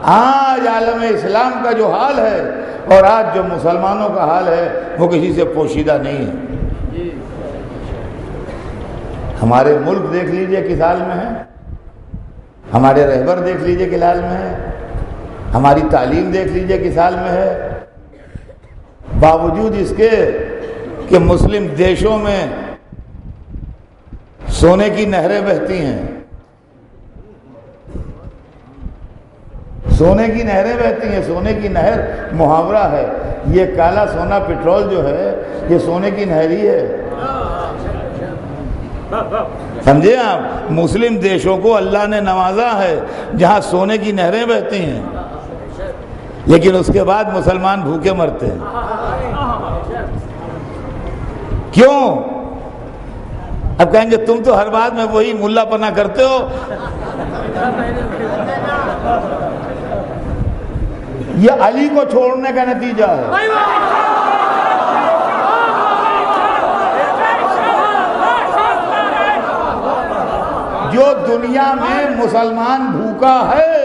آج عالم اسلام کا جو حال ہے اور آج جو مسلمانوں کا حال ہے وہ کسی سے پوشیدہ نہیں ہے۔ ہمارے ملک دیکھ لیجئے کس حال میں ہے، ہمارے رہبر دیکھ لیجئے کس حال میں ہے، ہماری تعلیم دیکھ لیجئے کس حال میں ہے، باوجود اس کے کہ مسلم دیشوں میں سونے کی نہریں بہتی ہیں، سونے کی نہریں بہتی ہیں۔ سونے کی نہر محاورہ ہے، یہ کالا سونا پٹرول جو ہے یہ سونے کی نہر ہی ہے، سمجھے آپ؟ مسلم دیشوں کو اللہ نے نوازا ہے جہاں سونے کی نہریں بہتی ہیں، لیکن اس کے بعد مسلمان بھوکے مرتے ہیں۔ کیوں؟ اب کہیں گے تم تو ہر بات میں وہی ملا پنا کرتے ہو۔ یہ علی کو چھوڑنے کا نتیجہ ہے۔ جو دنیا میں مسلمان بھوکا ہے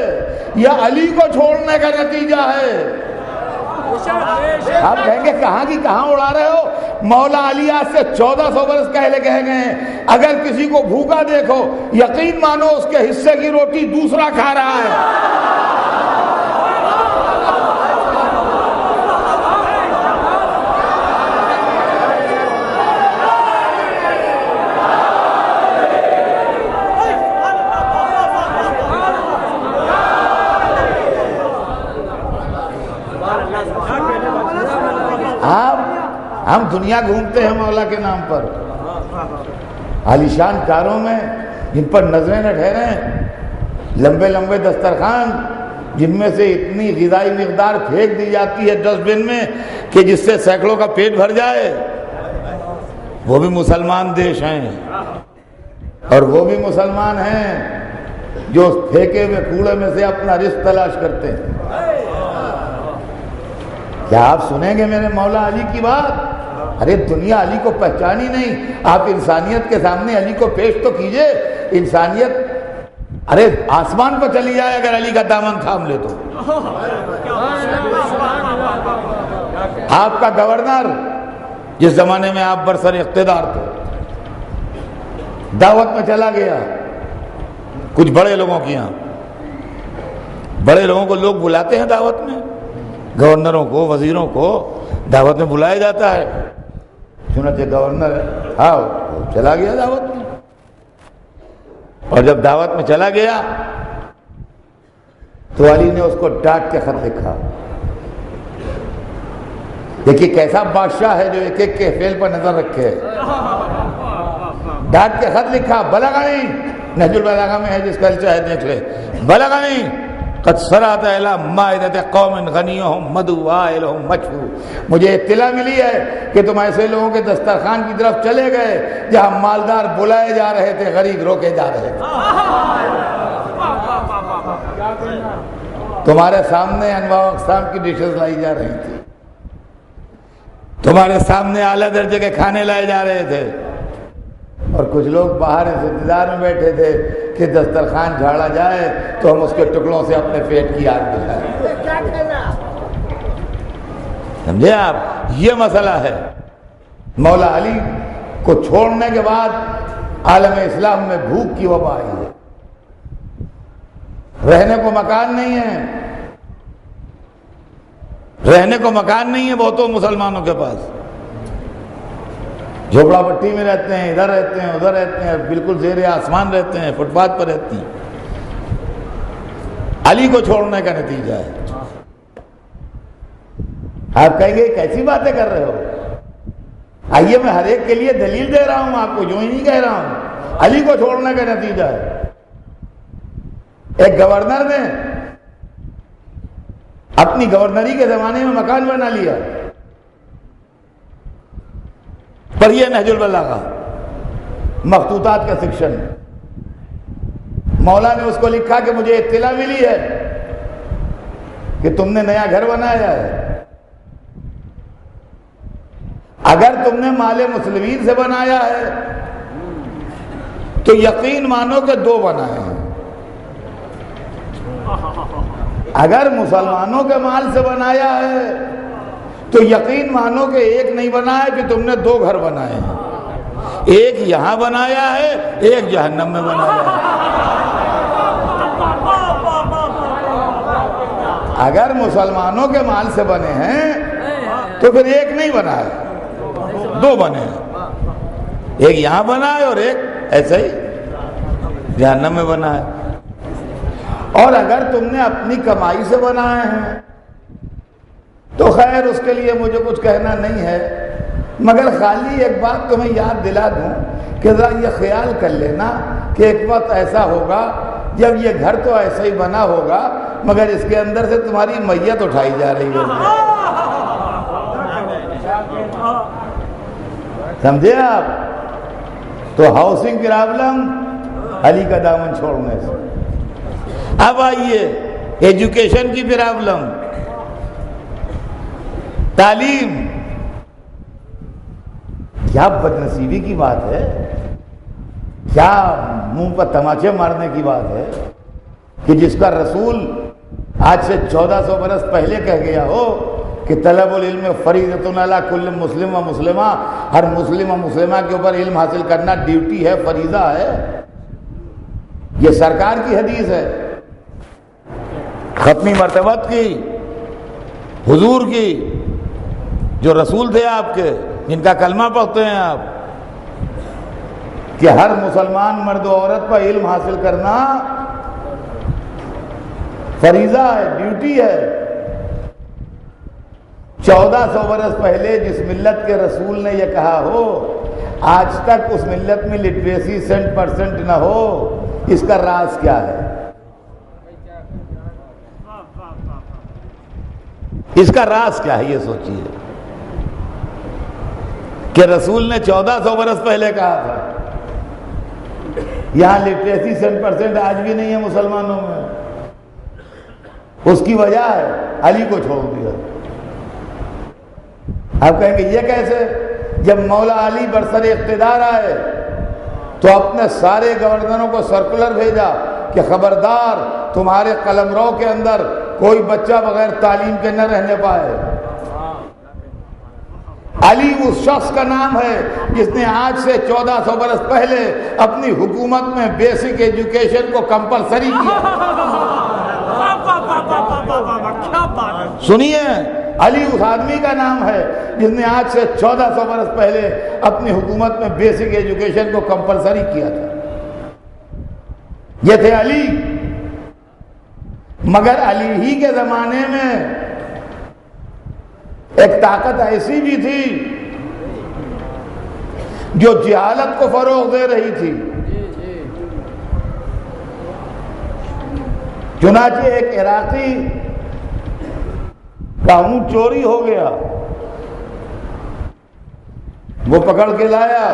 یہ علی کو چھوڑنے کا نتیجہ ہے۔ آپ کہیں گے کہاں کی کہاں اڑا رہے ہو؟ مولا علی آج سے 1400 برس پہلے کہہ گئے ہیں اگر کسی کو بھوکا دیکھو یقین مانو اس کے حصے کی روٹی دوسرا کھا رہا ہے۔ ہم دنیا گھومتے ہیں مولا کے نام پر، عالیشان کاروں میں جن پر نظریں نہ ٹھہریں، لمبے لمبے دسترخوان جن میں سے اتنی غذائی مقدار پھینک دی جاتی ہے ڈسٹ بن میں کہ جس سے سینکڑوں کا پیٹ بھر جائے، وہ بھی مسلمان دیش ہیں اور وہ بھی مسلمان ہیں جو پھینکے ہوئے کوڑے میں سے اپنا رزق تلاش کرتے ہیں۔ کیا آپ سنیں گے میرے مولا علی کی بات؟ ارے دنیا علی کو پہچانی نہیں، آپ انسانیت کے سامنے علی کو پیش تو کیجئے۔ انسانیت ارے آسمان پر چلی جائے اگر علی کا دامن تھام لے تو۔ آپ کا گورنر جس زمانے میں آپ برسر اقتدار تھے دعوت میں چلا گیا کچھ بڑے لوگوں کی یہاں، بڑے لوگوں کو لوگ بلاتے ہیں دعوت میں، گورنروں کو وزیروں کو دعوت میں بلایا جاتا ہے۔ چنانچہ گورنر چلا گیا دعوت میں، اور جب دعوت میں چلا گیا تو علی نے اس کو ڈانٹ کے خط لکھا۔ دیکھیے کیسا بادشاہ ہے جو ایک ایک کے فعل پر نظر رکھے۔ ڈانٹ کے خط لکھا، بلغنی، نہج البلاغہ میں ہے جس کا چاہے دیکھ لے، بلغنی قد سرات الی مائدۃ قوم غنیہم مدعو آئلہم مجفو، مجھے اطلاع ملی ہے کہ تم ایسے لوگوں کے دسترخوان کی طرف چلے گئے جہاں مالدار بلائے جا رہے تھے، غریب روکے جا رہے تھے۔ تمہارے سامنے انواع و اقسام کی ڈشز لائی جا رہی تھی، تمہارے سامنے اعلیٰ درجے کے کھانے لائے جا رہے تھے، اور کچھ لوگ باہر اس انتظار میں بیٹھے تھے کہ دسترخوان جھاڑا جائے تو ہم اس کے ٹکڑوں سے اپنے پیٹ کی آگ بجھائیں۔ سمجھے آپ؟ یہ مسئلہ ہے۔ مولا علی کو چھوڑنے کے بعد عالم اسلام میں بھوک کی وبا آئی ہے، رہنے کو مکان نہیں ہے، رہنے کو مکان نہیں ہے بہتوں مسلمانوں کے پاس، جھوپڑا پٹی میں رہتے ہیں، ادھر رہتے ہیں ادھر رہتے ہیں، بالکل زیر آسمان رہتے ہیں، فٹ پاتھ پر رہتے ہیں۔ علی کو چھوڑنے کا نتیجہ ہے۔ آپ کہیں گے کیسی باتیں کر رہے ہو؟ آئیے میں ہر ایک کے لیے دلیل دے رہا ہوں، آپ کو جو ہی نہیں کہہ رہا ہوں، علی کو چھوڑنے کا نتیجہ ہے۔ ایک گورنر نے اپنی گورنری کے زمانے میں مکان بنا لیا، پر یہ نہج البلاغہ مخطوطات کا سیکشن، مولا نے اس کو لکھا کہ مجھے اطلاع ملی ہے کہ تم نے نیا گھر بنایا ہے، اگر تم نے مال مسلمین سے بنایا ہے تو یقین مانو کہ دو بنائے ہیں، اگر مسلمانوں کے مال سے بنایا ہے تو یقین مانو کہ ایک نہیں بنا ہے کہ تم نے 2 گھر بنائے ہیں، ایک یہاں بنایا ہے، ایک جہنم میں بنایا ہے۔ اگر مسلمانوں کے مال سے بنے ہیں تو پھر ایک نہیں بنا ہے، 2 بنے ہیں، ایک یہاں بنا ہے اور ایک ایسے ہی جہنم میں بنا ہے۔ اور اگر تم نے اپنی کمائی سے بنائے ہیں تو خیر اس کے لیے مجھے کچھ کہنا نہیں ہے، مگر خالی ایک بات تمہیں یاد دلا دوں کہ ذرا یہ خیال کر لینا کہ ایک وقت ایسا ہوگا جب یہ گھر تو ایسا ہی بنا ہوگا مگر اس کے اندر سے تمہاری میت اٹھائی جا رہی ہوگی۔ سمجھے آپ؟ تو ہاؤسنگ پرابلم علی کا دامن چھوڑنے سے۔ اب آئیے ایجوکیشن کی پرابلم، تعلیم۔ کیا بد نصیبی کی بات ہے، کیا منہ پر تماچے مارنے کی بات ہے کہ جس کا رسول آج سے 1400 برس پہلے کہہ گیا ہو کہ طلب العلم فریضۃ علی کل مسلم و مسلمہ، ہر مسلم و مسلمہ کے اوپر علم حاصل کرنا ڈیوٹی ہے، فریضہ ہے۔ یہ سرکار کی حدیث ہے، ختمی مرتبت کی، حضور کی، جو رسول تھے آپ کے، جن کا کلمہ پڑھتے ہیں آپ، کہ ہر مسلمان مرد و عورت پر علم حاصل کرنا فریضہ ہے، ڈیوٹی ہے۔ 1400 برس پہلے جس ملت کے رسول نے یہ کہا ہو، آج تک اس ملت میں لٹریسی 100% نہ ہو، اس کا راز کیا ہے؟ اس کا راز کیا ہے یہ سوچیے کہ رسول نے 1400 برس پہلے کہا تھا۔ یہاں لٹریسی 100% آج بھی نہیں ہے مسلمانوں میں۔ اس کی وجہ ہے علی کو چھوڑ دیا۔ آپ کہیں گے یہ کیسے؟ جب مولا علی برسر اقتدار آئے تو اپنے سارے گورنروں کو سرکولر بھیجا کہ خبردار تمہارے قلمرو کے اندر کوئی بچہ بغیر تعلیم کے نہ رہنے پائے۔ علی اس شخص کا نام ہے جس نے آج سے 1400 برس پہلے اپنی حکومت میں بیسک ایجوکیشن کو کمپلسری کیا۔ سنیے، علی اس آدمی کا نام ہے جس نے آج سے 1400 برس پہلے اپنی حکومت میں بیسک ایجوکیشن کو کمپلسری کیا تھا۔ یہ تھے علی۔ مگر علی ہی کے زمانے میں ایک طاقت ایسی بھی تھی جو جہالت کو فروغ دے رہی تھی۔ چنانچہ ایک عراقی کا اونٹ چوری ہو گیا، وہ پکڑ کے لایا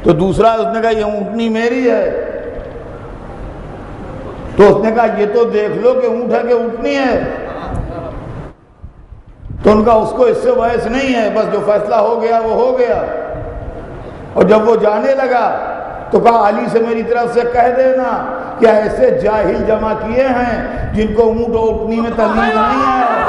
تو دوسرا اس نے کہا یہ اونٹنی میری ہے، تو اس نے کہا یہ تو دیکھ لو کہ اونٹ ہے کہ اونٹنی ہے، تو ان کا اس کو اس سے بحث نہیں ہے، بس جو فیصلہ ہو گیا وہ ہو گیا۔ اور جب وہ جانے لگا تو کہا علی سے میری طرف سے کہہ دینا کہ ایسے جاہل جمع کیے ہیں جن کو اونٹ اور اونٹنی میں تمیز نہیں ہے۔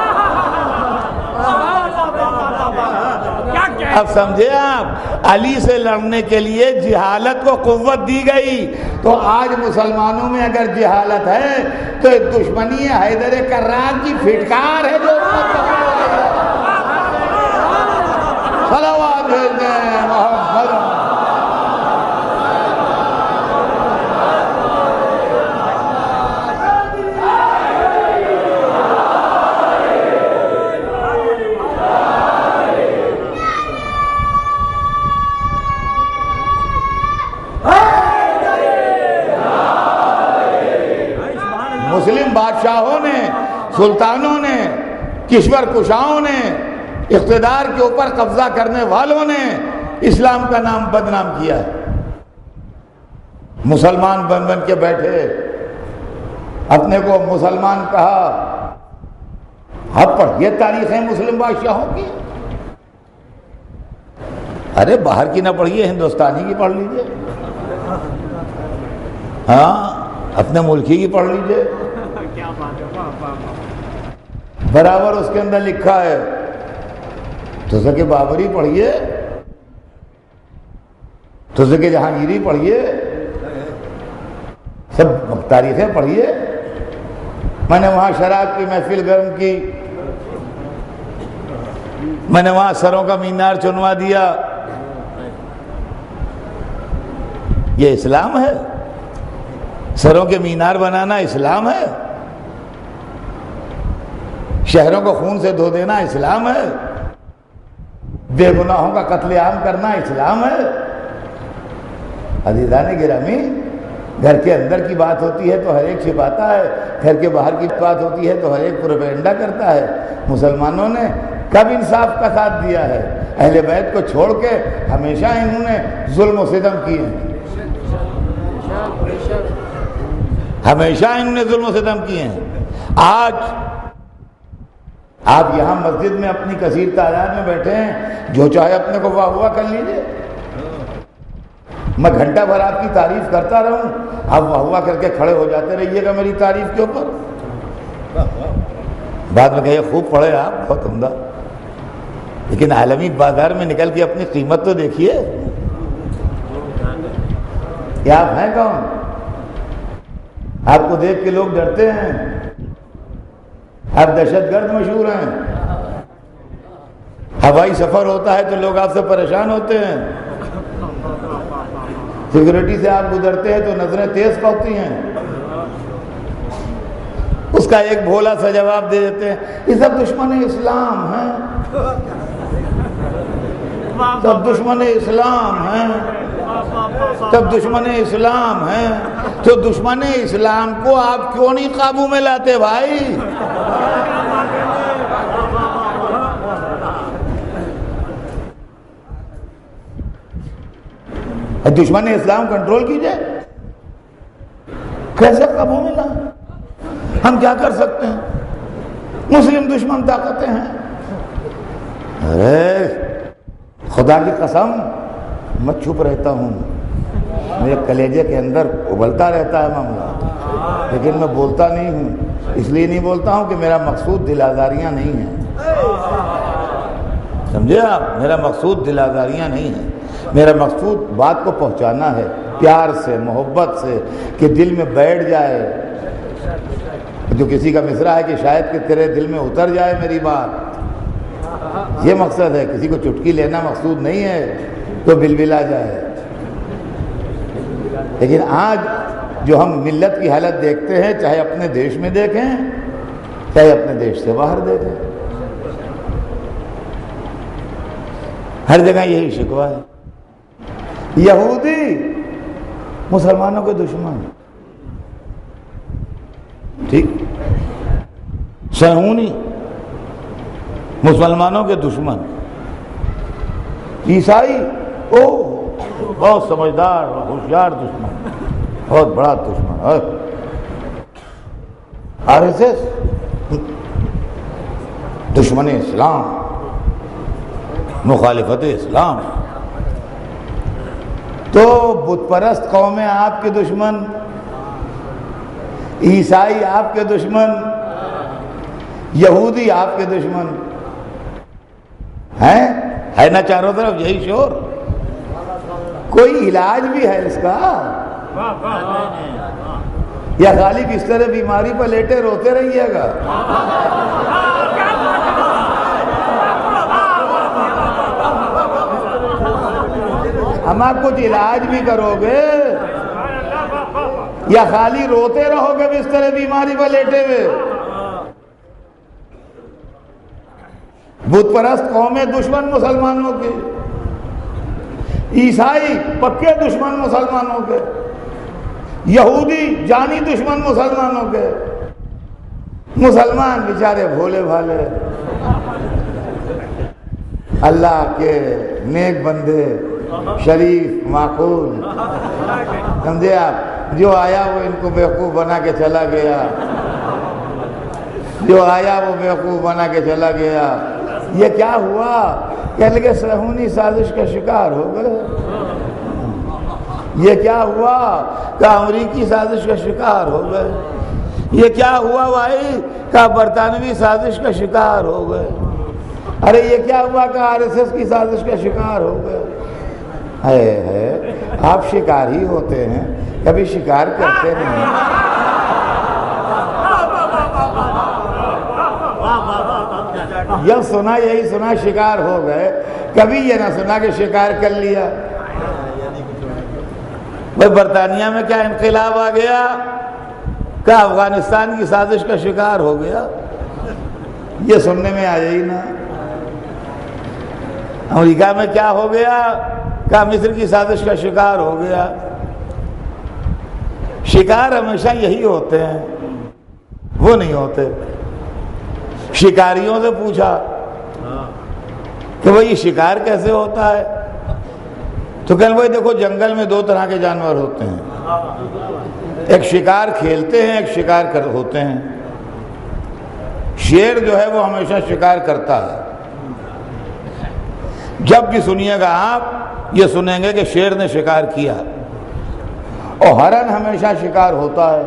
اب سمجھے آپ، علی سے لڑنے کے لیے جہالت کو قوت دی گئی۔ تو آج مسلمانوں میں اگر جہالت ہے تو دشمنی حیدر کرار کی پھٹکار ہے جو صلوات بھیج دیں محمد۔ مسلم بادشاہوں نے، سلطانوں نے، کشور کشاؤں نے، اقتدار کے اوپر قبضہ کرنے والوں نے اسلام کا نام بدنام کیا ہے۔ مسلمان بن بن کے بیٹھے، اپنے کو مسلمان کہا۔ آپ پڑھیے تاریخیں مسلم بادشاہوں کی، ارے باہر کی نہ پڑھیے، ہندوستانی کی پڑھ لیجئے، ہاں اپنے ملکی کی پڑھ لیجئے۔ برابر اس کے اندر لکھا ہے تزک بابری پڑھیے، تزک جہانگیری پڑھیے، سب تاریخیں پڑھیے۔ میں نے وہاں شراب کی محفل گرم کی، میں نے وہاں سروں کا مینار چنوا دیا۔ یہ اسلام ہے؟ سروں کے مینار بنانا اسلام ہے؟ شہروں کو خون سے دھو دینا اسلام ہے؟ بے گناہوں کا قتل عام کرنا اسلام ہے؟ عزیزان گرامی، گھر کے اندر کی بات ہوتی ہے تو ہر ایک چھپاتا ہے، گھر کے باہر کی بات ہوتی ہے تو ہر ایک پروپیگنڈا کرتا ہے۔ مسلمانوں نے کب انصاف کا ساتھ دیا ہے؟ اہل بیت کو چھوڑ کے ہمیشہ انہوں نے ظلم و ستم کیے ہیں، ہمیشہ انہوں نے ظلم و ستم کیے ہیں۔ آج آپ یہاں مسجد میں اپنی کثیر تعداد میں بیٹھے ہیں، جو چاہے اپنے کو واہ واہ کر لیجیے، میں گھنٹہ بھر آپ کی تعریف کرتا رہوں، آپ واہ واہ کر کے کھڑے ہو جاتے رہیے گا میری تعریف کے اوپر، بعد میں کہیے خوب پڑھے آپ، بہت عمدہ، لیکن عالمی بازار میں نکل کے اپنی قیمت تو دیکھیے کہ آپ ہیں کون؟ آپ کو دیکھ کے لوگ ڈرتے ہیں، آپ دہشت گرد مشہور ہیں، ہوائی سفر ہوتا ہے تو لوگ آپ سے پریشان ہوتے ہیں، سیکورٹی سے آپ گزرتے ہیں تو نظریں تیز پڑتی ہیں، اس کا ایک بھولا سا جواب دے دیتے ہیں یہ سب دشمن اسلام ہیں، سب دشمن اسلام ہیں، سب دشمن اسلام ہیں۔ تو دشمن اسلام کو آپ کیوں نہیں قابو میں لاتے بھائی؟ دشمن اسلام کنٹرول کیجئے، کیسے قابو میں لائیں؟ ہم کیا کر سکتے ہیں؟ مسلم دشمن طاقتیں ہیں۔ ارے خدا کی قسم میں چھپ رہتا ہوں، میرے کلیجے کے اندر ابلتا رہتا ہے معاملہ، لیکن میں بولتا نہیں ہوں، اس لیے نہیں بولتا ہوں کہ میرا مقصود دل آزاریاں نہیں ہیں، سمجھے آپ؟ میرا مقصود دل آزاریاں نہیں ہیں، میرا مقصود بات کو پہنچانا ہے پیار سے، محبت سے، کہ دل میں بیٹھ جائے، جو کسی کا مصرع ہے کہ شاید کہ تیرے دل میں اتر جائے میری بات، یہ مقصد ہے، کسی کو چٹکی لینا مقصود نہیں ہے تو بلبلا جائے۔ لیکن آج جو ہم ملت کی حالت دیکھتے ہیں، چاہے اپنے دیش میں دیکھیں چاہے اپنے دیش سے باہر دیکھیں، ہر جگہ یہی شکوہ ہے، یہودی مسلمانوں کے دشمن، ٹھیک، صہیونی مسلمانوں کے دشمن، عیسائی بہت سمجھدار اور ہوشیار دشمن، بہت بڑا دشمن، RSS دشمن اسلام، مخالفت اسلام۔ تو بت پرست قومیں آپ کے دشمن، عیسائی آپ کے دشمن، یہودی آپ کے دشمن ہیں، ہے نا چاروں طرف یہی شور؟ کوئی علاج بھی ہے اس کا؟ یا خالی بستر بیماری پر لیٹے روتے رہیے گا؟ ہم آپ کچھ علاج بھی کرو گے یا خالی روتے رہو گے بستر بیماری پر لیٹے ہوئے؟ بت پرست قومیں دشمن مسلمانوں کے، عیسائی پکے دشمن مسلمانوں کے، یہودی جانی دشمن مسلمانوں کے، مسلمان بیچارے بھولے بھالے اللہ کے نیک بندے، شریف، معقول، سمجھے آپ؟ جو آیا وہ ان کو بیوقوف بنا کے چلا گیا، جو آیا وہ بیوقوف بنا کے چلا گیا۔ یہ کیا ہوا؟ کہنے لگے صہیونی سازش کا شکار ہو گئے۔ یہ کیا ہوا کہ امریکی سازش کا شکار ہو گئے۔ یہ کیا ہوا بھائی؟ کہا برطانوی سازش کا شکار ہو گئے۔ ارے یہ کیا ہوا؟ کہا RSS کی سازش کا شکار ہو گئے۔ ہے آپ شکار ہی ہوتے ہیں، کبھی شکار کرتے نہیں۔ جب سنا یہی سنا شکار ہو گئے، کبھی یہ نہ سنا کہ شکار کر لیا۔ بھائی برطانیہ میں کیا انقلاب آ گیا؟ کیا افغانستان کی سازش کا شکار ہو گیا؟ یہ سننے میں آیا ہی نہ۔ امریکہ میں کیا ہو گیا؟ کہا مصر کی سازش کا شکار ہو گیا۔ شکار ہمیشہ یہی ہوتے ہیں، وہ نہیں ہوتے۔ شکاریوں سے پوچھا کہ بھئی یہ شکار کیسے ہوتا ہے؟ تو کہنے بھائی دیکھو جنگل میں دو طرح کے جانور ہوتے ہیں، ایک شکار کھیلتے ہیں، ایک شکار ہوتے ہیں۔ شیر جو ہے وہ ہمیشہ شکار کرتا ہے۔ جب بھی سنیے گا آپ یہ سنیں گے کہ شیر نے شکار کیا، اور ہرن ہمیشہ شکار ہوتا ہے۔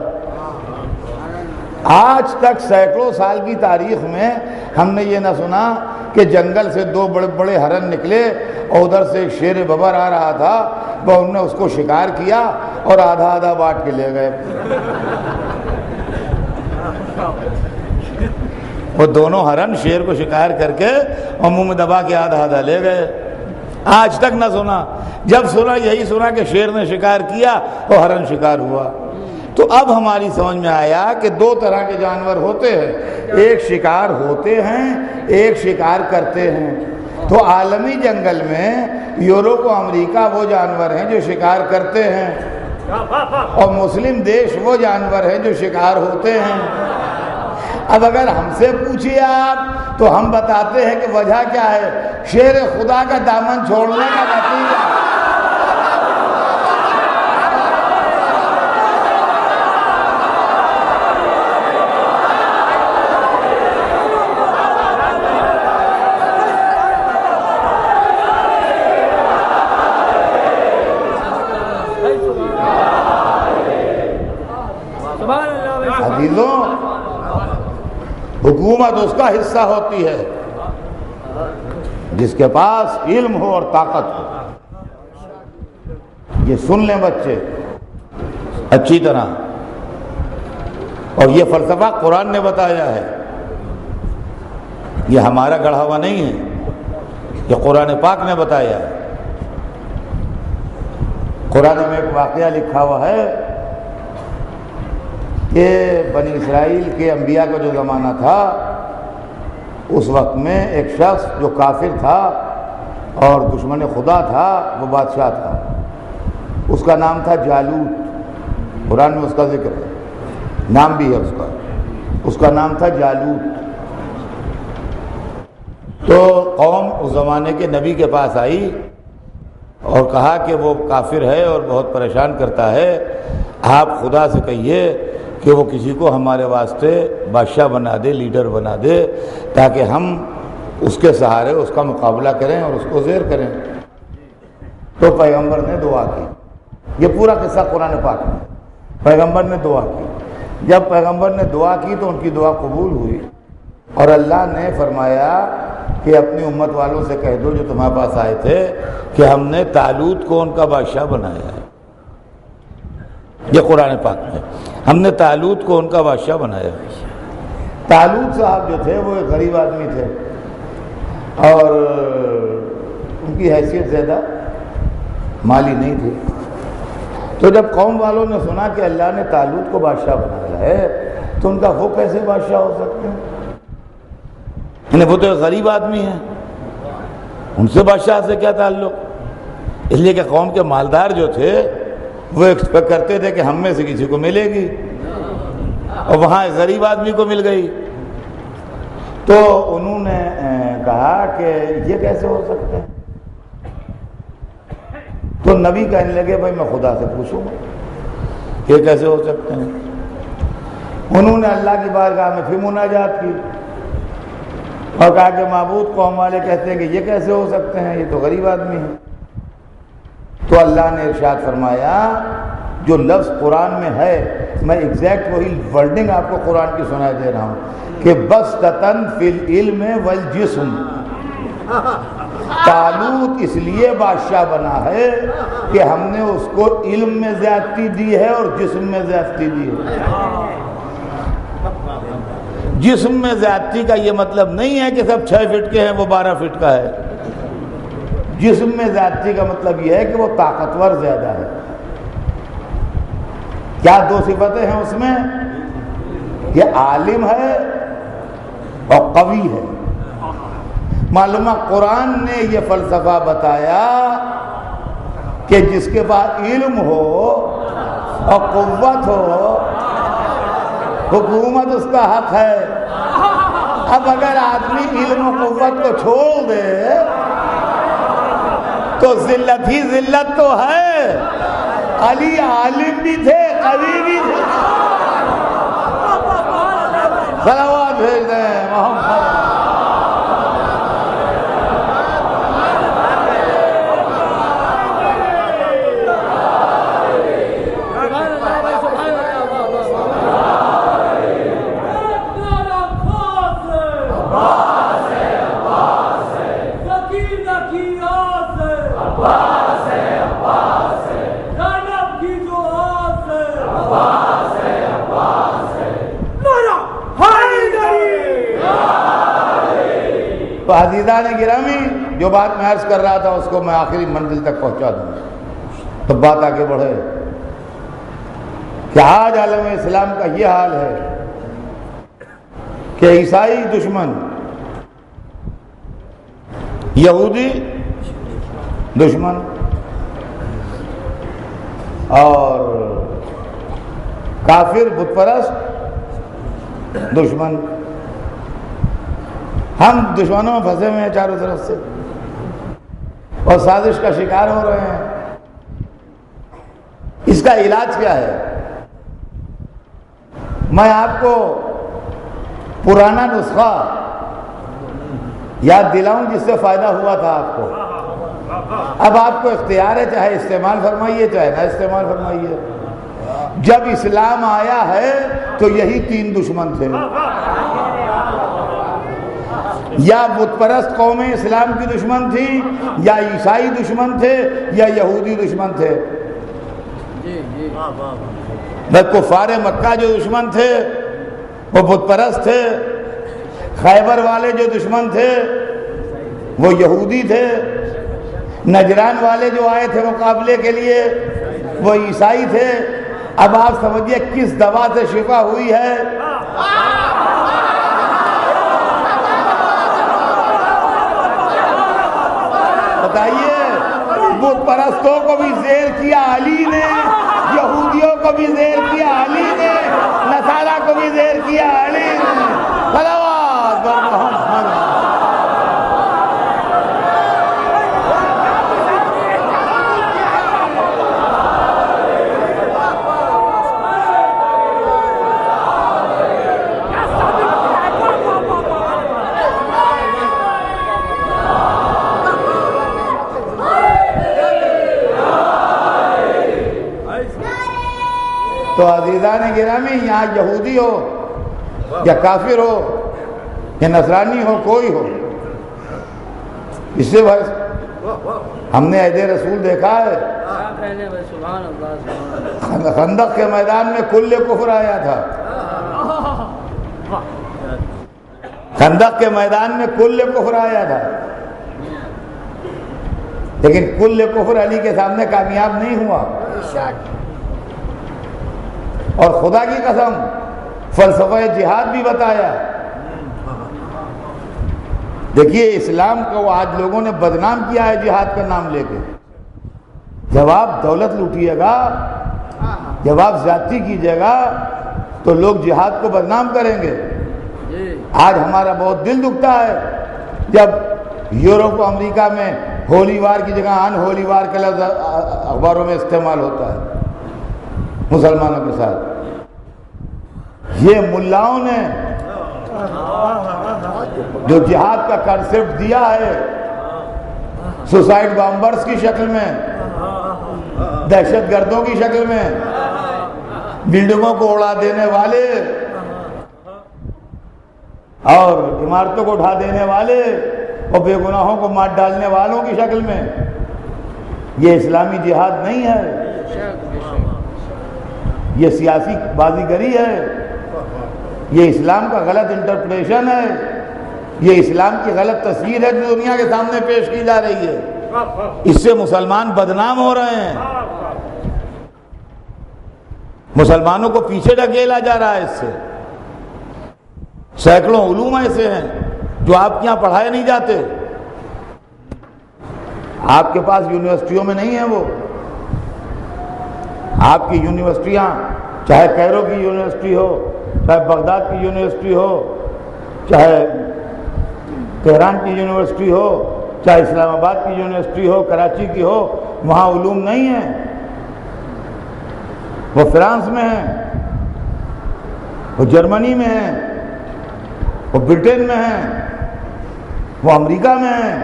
آج تک سینکڑوں سال کی تاریخ میں ہم نے یہ نہ سنا کہ جنگل سے دو بڑے بڑے ہرن نکلے اور ادھر سے ایک شیر ببر آ رہا تھا، وہ انہوں نے اس کو شکار کیا اور آدھا آدھا بانٹ کے لے گئے۔ وہ دونوں ہرن شیر کو شکار کر کے اور منہ میں دبا کے آدھا آدھا لے گئے۔ آج تک نہ سنا، جب سنا یہی سنا کہ شیر نے شکار کیا اور ہرن شکار ہوا۔ تو اب ہماری سمجھ میں آیا کہ دو طرح کے جانور ہوتے ہیں، ایک شکار ہوتے ہیں، ایک شکار کرتے ہیں۔ تو عالمی جنگل میں یورپ و امریکہ وہ جانور ہیں جو شکار کرتے ہیں، اور مسلم دیش وہ جانور ہیں جو شکار ہوتے ہیں۔ اب اگر ہم سے پوچھیے آپ تو ہم بتاتے ہیں کہ وجہ کیا ہے؟ شیر خدا کا دامن چھوڑنے کا نتیجہ۔ عزیزوں، حکومت اس کا حصہ ہوتی ہے جس کے پاس علم ہو اور طاقت ہو۔ یہ سن لیں بچے اچھی طرح، اور یہ فلسفہ قرآن نے بتایا ہے، یہ ہمارا گڑھا ہوا نہیں ہے، یہ قرآن پاک نے بتایا ہے۔ قرآن میں ایک واقعہ لکھا ہوا ہے کہ بنی اسرائیل کے انبیاء کا جو زمانہ تھا، اس وقت میں ایک شخص جو کافر تھا اور دشمن خدا تھا، وہ بادشاہ تھا، اس کا نام تھا جالوت۔ قرآن میں اس کا ذکر ہے، نام بھی ہے اس کا نام تھا جالوت۔ تو قوم اس زمانے کے نبی کے پاس آئی اور کہا کہ وہ کافر ہے اور بہت پریشان کرتا ہے، آپ خدا سے کہیے کہ وہ کسی کو ہمارے واسطے بادشاہ بنا دے، لیڈر بنا دے، تاکہ ہم اس کے سہارے اس کا مقابلہ کریں اور اس کو زیر کریں۔ تو پیغمبر نے دعا کی، یہ پورا قصہ قرآن پاک میں، پیغمبر نے دعا کی۔ جب پیغمبر نے دعا کی تو ان کی دعا قبول ہوئی، اور اللہ نے فرمایا کہ اپنی امت والوں سے کہہ دو جو تمہارے پاس آئے تھے کہ ہم نے طالوت کو ان کا بادشاہ بنایا ہے۔ یہ قرآن پاک میں، ہم نے طالوت کو ان کا بادشاہ بنایا۔ طالوت صاحب جو تھے وہ ایک غریب آدمی تھے، اور ان کی حیثیت زیادہ مالی نہیں تھی۔ تو جب قوم والوں نے سنا کہ اللہ نے طالوت کو بادشاہ بنایا ہے، تو ان کا وہ کیسے بادشاہ ہو سکتے ہیں؟ وہ تو ایک غریب آدمی ہیں، ان سے بادشاہ سے کیا تعلق؟ اس لیے کہ قوم کے مالدار جو تھے وہ ایکسپیکٹ کرتے تھے کہ ہم میں سے کسی کو ملے گی، اور وہاں ایک غریب آدمی کو مل گئی۔ تو انہوں نے کہا کہ یہ کیسے ہو سکتا ہے؟ تو نبی کہنے لگے بھائی میں خدا سے پوچھوں گا یہ کیسے ہو سکتے ہیں۔ انہوں نے اللہ کی بارگاہ میں پھر مناجات کی اور کہا کہ معبود، قوم والے کہتے ہیں کہ یہ کیسے ہو سکتے ہیں، یہ تو غریب آدمی ہے۔ تو اللہ نے ارشاد فرمایا جو لفظ قرآن میں ہے، میں ایگزیکٹ وہی ورڈنگ آپ کو قرآن کی سنا دے رہا ہوں کہ بسطتاً فی العلم والجسم، طالوت اس لیے بادشاہ بنا ہے کہ ہم نے اس کو علم میں زیادتی دی ہے اور جسم میں زیادتی دی ہے۔ جسم میں زیادتی کا یہ مطلب نہیں ہے کہ سب 6 فٹ کے ہیں وہ 12 فٹ کا ہے۔ جسم میں زیادتی کا مطلب یہ ہے کہ وہ طاقتور زیادہ ہے۔ کیا 2 صفتیں ہیں اس میں؟ یہ عالم ہے اور قوی ہے۔ معلومہ قرآن نے یہ فلسفہ بتایا کہ جس کے پاس علم ہو اور قوت ہو، حکومت اس کا حق ہے۔ اب اگر آدمی علم و قوت کو چھوڑ دے تو ذلت ہی ذلت تو ہے۔ علی عالم بھی تھے، قوی بھی تھے۔ صلوات بھیج دیں محمد۔ تو عزیزان گرامی، جو بات میں عرض کر رہا تھا اس کو میں آخری منزل تک پہنچا دوں۔ تو بات آگے بڑھے کہ آج عالم اسلام کا یہ حال ہے کہ عیسائی دشمن، یہودی دشمن اور کافر بت پرست دشمن، ہم دشمنوں میں پھنسے ہوئے ہیں چاروں طرف سے اور سازش کا شکار ہو رہے ہیں۔ اس کا علاج کیا ہے؟ میں آپ کو پرانا نسخہ یاد دلاؤں جس سے فائدہ ہوا تھا آپ کو۔ اب آپ کو اختیار ہے، چاہے استعمال فرمائیے چاہے نہ استعمال فرمائیے۔ جب اسلام آیا ہے تو یہی 3 دشمن تھے، یا بت پرست قوم اسلام کی دشمن تھی، یا عیسائی دشمن تھے، یا یہودی دشمن تھے۔ کفار مکہ جو دشمن تھے وہ بت پرست تھے، خیبر والے جو دشمن تھے وہ یہودی تھے، نجران والے جو آئے تھے مقابلے کے لیے وہ عیسائی تھے۔ اب آپ سمجھیے کس دوا سے شفا ہوئی ہے؟ بتائیے۔ بت پرستوں کو بھی زیر کیا علی نے، یہودیوں کو بھی زیر کیا علی نے، نصارہ کو بھی زیر کیا علی نے۔ صلوات بر محمد۔ تو عزیزان گرامی، یہاں یہودی ہو یا کافر ہو یا نصرانی ہو، کوئی ہو، اس سے بس ہم نے عہد رسول دیکھا ہے۔ خندق کے میدان میں کل کفر آیا تھا، خندق کے میدان میں کل کفر آیا تھا، لیکن کل کفر علی کے سامنے کامیاب نہیں ہوا۔ اور خدا کی قسم فلسفہ جہاد بھی بتایا۔ دیکھیے اسلام کو آج لوگوں نے بدنام کیا ہے جہاد کا نام لے کے۔ جب آپ دولت لوٹیے گا، جب آپ زیادتی کیجیے گا تو لوگ جہاد کو بدنام کریں گے۔ آج ہمارا بہت دل دکھتا ہے جب یورپ و امریکہ میں ہولی وار کی جگہ ان ہولی وار کا لفظ اخباروں میں استعمال ہوتا ہے مسلمانوں کے ساتھ۔ یہ ملاؤں نے جو جہاد کا کنسپٹ دیا ہے سوسائڈ بامبرز کی شکل میں، دہشت گردوں کی شکل میں، بلڈنگوں کو اڑا دینے والے اور عمارتوں کو اٹھا دینے والے اور بے گناہوں کو مار ڈالنے والوں کی شکل میں. یہ اسلامی جہاد نہیں ہے، یہ سیاسی بازی گری ہے، یہ اسلام کا غلط انٹرپریشن ہے، یہ اسلام کی غلط تصویر ہے جو دنیا کے سامنے پیش کی جا رہی ہے. اس سے مسلمان بدنام ہو رہے ہیں، مسلمانوں کو پیچھے ڈھکیلا جا رہا ہے. اس سے سینکڑوں علوم ایسے ہیں جو آپ کے یہاں پڑھائے نہیں جاتے، آپ کے پاس یونیورسٹیوں میں نہیں ہیں. وہ آپ کی یونیورسٹیاں، چاہے کیرو کی یونیورسٹی ہو، چاہے بغداد کی یونیورسٹی ہو، چاہے تہران کی یونیورسٹی ہو، چاہے اسلام آباد کی یونیورسٹی ہو، کراچی کی ہو، وہاں علوم نہیں ہیں. وہ فرانس میں ہیں، وہ جرمنی میں ہیں، وہ برٹن میں ہیں، وہ امریکہ میں ہیں.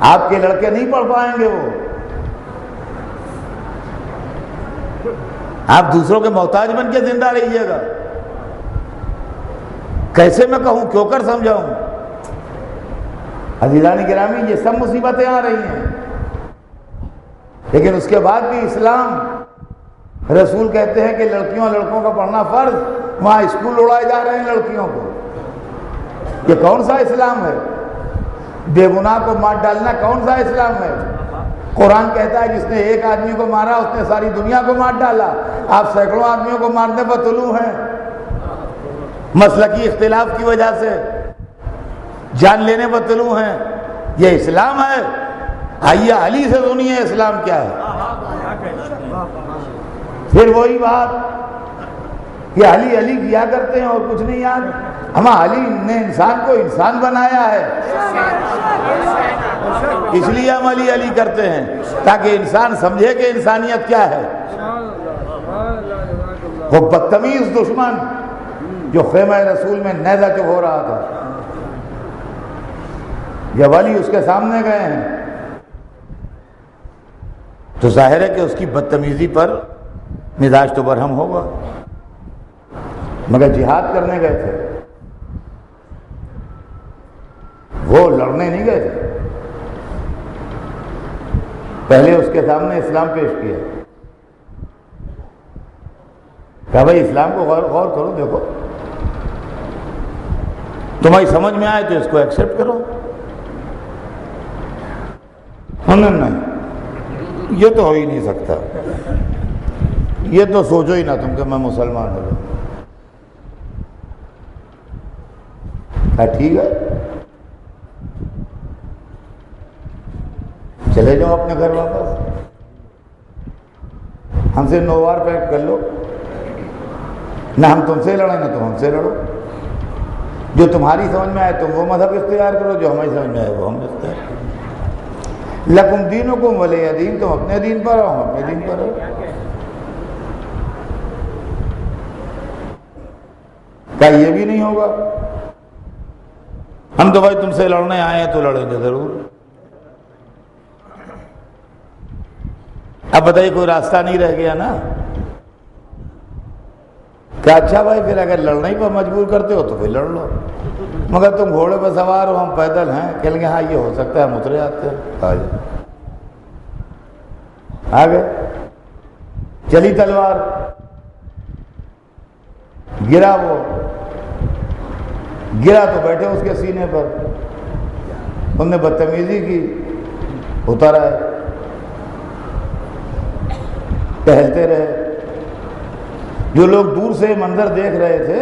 آپ کے لڑکے نہیں پڑھ پائیں گے. وہ آپ دوسروں کے محتاج بن کے زندہ رہیے گا. کیسے میں کہوں، کیوں کر سمجھاؤں؟ عزیزان گرامی، یہ سب مصیبتیں آ رہی ہیں، لیکن اس کے بعد بھی اسلام، رسول کہتے ہیں کہ لڑکیوں اور لڑکوں کا پڑھنا فرض، وہاں اسکول اڑائے جا رہے ہیں لڑکیوں کو. یہ کون سا اسلام ہے؟ بے گناہ کو مار ڈالنا کون سا اسلام ہے؟ قرآن کہتا ہے جس نے ایک آدمی کو مارا اس نے ساری دنیا کو مار ڈالا. آپ سینکڑوں آدمیوں کو مارنے پر طلوع ہیں، مسلکی اختلاف کی وجہ سے جان لینے پر طلوع ہیں. یہ اسلام ہے؟ آئیے علی سے سنیے اسلام کیا ہے. پھر وہی بات کہ علی علی کیا کرتے ہیں اور کچھ نہیں یاد. ہمیں علی نے انسان کو انسان بنایا ہے، اس لیے ہم علی علی کرتے ہیں تاکہ انسان سمجھے کہ انسانیت کیا ہے. وہ بدتمیز دشمن جو خیمہ رسول میں نیزہ چب ہو رہا تھا، جب علی اس کے سامنے گئے ہیں تو ظاہر ہے کہ اس کی بدتمیزی پر مزاج تو برہم ہوگا، مگر جہاد کرنے گئے تھے، وہ لڑنے نہیں گئے تھے. پہلے اس کے سامنے اسلام پیش کیا، کہا بھائی اسلام کو غور کرو، دیکھو تمہاری سمجھ میں آئے تو اس کو ایکسیپٹ کرو. نہیں، یہ تو ہو ہی نہیں سکتا، یہ تو سوچو ہی نہ تم کہ میں مسلمان ہو جاؤں. کہا ٹھیک ہے، چلے جاؤ اپنے گھر واپس، ہم سے نو وار پیکٹ کر لو، نہ ہم تم سے لڑیں نہ تم ہم سے لڑو. جو تمہاری سمجھ میں آئے تم وہ مذہب اختیار کرو، جو ہماری سمجھ میں آئے وہ ہم اختیار کرو. لکم دینکم ولی دین، تم اپنے دین پر رہو، ہم اپنے دین پر رہو. کیا یہ بھی نہیں ہوگا؟ ہم تو بھائی تم سے لڑنے آئے ہیں تو لڑیں گے ضرور. اب بتائیے کوئی راستہ نہیں رہ گیا نا. کہ اچھا بھائی پھر اگر لڑنے پر مجبور کرتے ہو تو پھر لڑ لو، مگر تم گھوڑے پر سوار ہو ہم پیدل ہیں. کہیں گے ہاں یہ ہو سکتا ہے، ہم اترے آتے ہیں. آ گئے، چلی تلوار، گرا، وہ گرا تو بیٹھے اس کے سینے پر، انہوں نے بدتمیزی کی، اترا ہے، ٹہلتے رہے. جو لوگ دور سے منظر دیکھ رہے تھے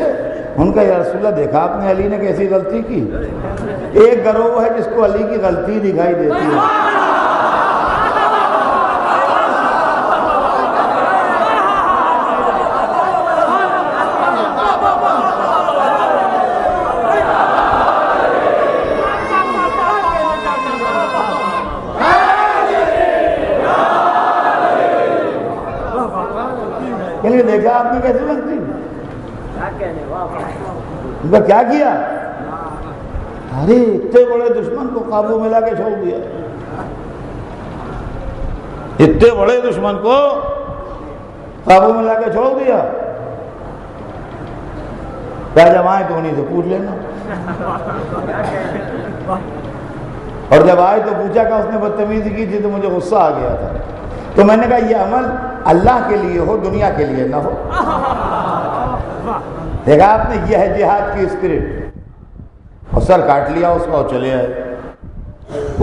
ان کا یا رسول اللہ دیکھا آپ نے علی نے کیسی غلطی کی. ایک گروہ ہے جس کو علی کی غلطی دکھائی دیتی ہے. دیکھا آپ نے کیسے لگتی، ان کا کیا کیا؟ ارے اتنے بڑے دشمن کو قابو میں لا کے چھوڑ دیا. اتنے بڑے دشمن کو قابو میں لا کے چھوڑ دیا. کیا جب آئے تو انہیں سے پوچھ لینا. اور جب آئے تو پوچھا کہ اس نے بدتمیزی کی تھی تو مجھے غصہ آ گیا تھا. تو میں نے کہا یہ عمل اللہ کے لیے ہو, دنیا کے لیے نہ ہو. دیکھا آپ نے, یہ ہے جہاد کی اسپرٹ. اور سر کاٹ لیا اس کا اور چلے آئے.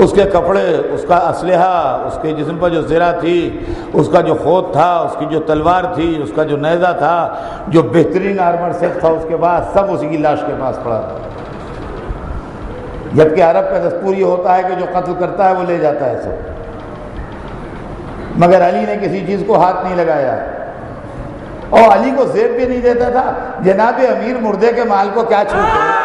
اس کے کپڑے, اس کا اسلحہ, اس کے جسم پر جو زرہ تھی, اس کا جو خود تھا, اس کی جو تلوار تھی, اس کا جو نیزہ تھا, جو بہترین آرمر سیٹ تھا اس کے پاس, سب اسی کی لاش کے پاس پڑا تھا. جبکہ عرب کا دستور یہ ہوتا ہے کہ جو قتل کرتا ہے وہ لے جاتا ہے سب. مگر علی نے کسی چیز کو ہاتھ نہیں لگایا, اور علی کو زیب بھی نہیں دیتا تھا. جناب امیر مردے کے مال کو کیا چھوٹے.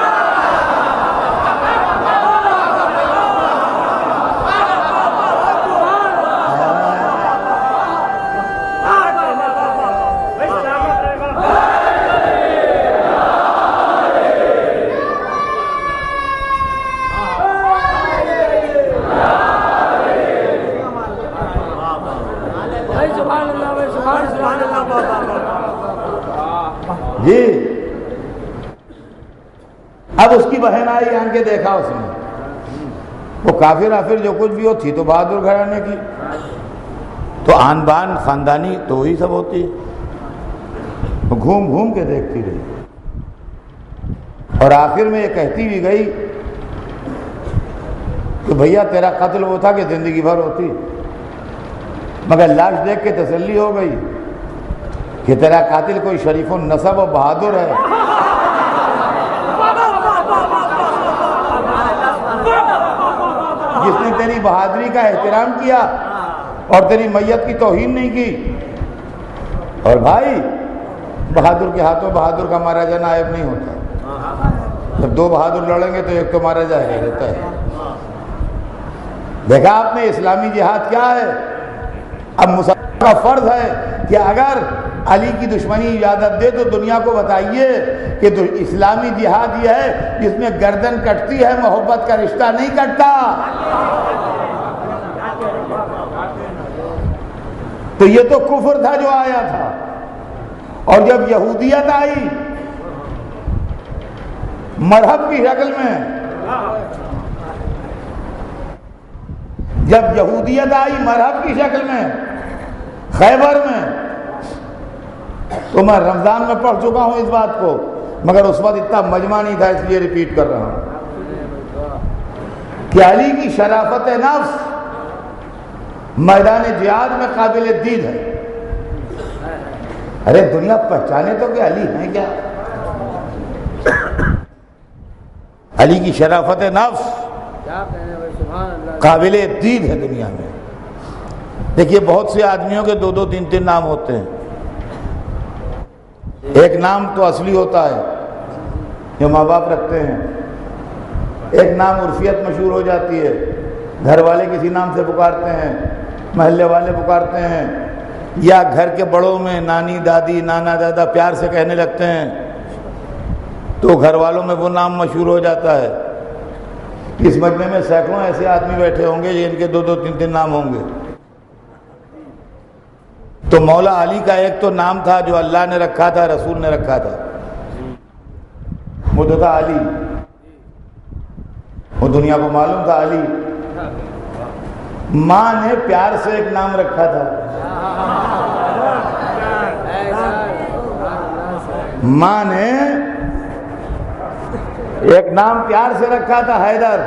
جی اب اس کی بہن آئی, آن کے دیکھا اس نے, وہ کافر آفر جو کچھ بھی ہو تھی تو بہادر گھرانے کی, تو آن بان خاندانی تو وہی سب ہوتی ہے. وہ گھوم گھوم کے دیکھتی رہی, اور آخر میں یہ کہتی بھی گئی کہ بھیا تیرا قتل وہ تھا کہ زندگی بھر ہوتی, مگر لاش دیکھ کے تسلی ہو گئی کہ تیرا قاتل کوئی شریف النسب و بہادر ہے. جس نے تیری بہادری کا احترام کیا اور تیری میت کی توہین نہیں کی. اور بھائی بہادر کے ہاتھوں بہادر کا مارا جانا عیب نہیں ہوتا. جب دو بہادر لڑیں گے تو ایک تو مارا جائے گا, رہتا ہے. دیکھا آپ نے اسلامی جہاد کیا ہے. اب مسلمان کا فرض ہے کہ اگر علی کی دشمنی اجازت دے تو دنیا کو بتائیے کہ اسلامی جہاد یہ ہے جس میں گردن کٹتی ہے, محبت کا رشتہ نہیں کٹتا. تو یہ تو کفر تھا جو آیا تھا, اور جب یہودیت آئی مذہب کی شکل میں, جب یہودیت آئی مذہب کی شکل میں خیبر میں, تو میں رمضان میں پڑھ چکا ہوں اس بات کو, مگر اس وقت اتنا مجمع نہیں تھا, اس لیے ریپیٹ کر رہا ہوں کہ علی کی شرافت نفس میدان جہاد میں قابل دید ہے. ارے دنیا پہچانے تو کہ علی ہیں کیا. علی کی شرافت نفس قابل دید ہے دنیا میں. دیکھیے بہت سے آدمیوں کے دو دو تین تین نام ہوتے ہیں. ایک نام تو اصلی ہوتا ہے جو ماں باپ رکھتے ہیں, ایک نام عرفیت مشہور ہو جاتی ہے, گھر والے کسی نام سے پکارتے ہیں, محلے والے پکارتے ہیں, یا گھر کے بڑوں میں نانی دادی نانا دادا پیار سے کہنے لگتے ہیں تو گھر والوں میں وہ نام مشہور ہو جاتا ہے. اس مجمع میں سینکڑوں ایسے آدمی بیٹھے ہوں گے جن کے دو دو تین تین نام ہوں گے. تو مولا علی کا ایک تو نام تھا جو اللہ نے رکھا تھا, رسول نے رکھا تھا, وہ تو تھا علی. وہ دنیا کو معلوم تھا علی. ماں نے پیار سے ایک نام رکھا تھا, ماں نے ایک نام پیار سے رکھا تھا حیدر.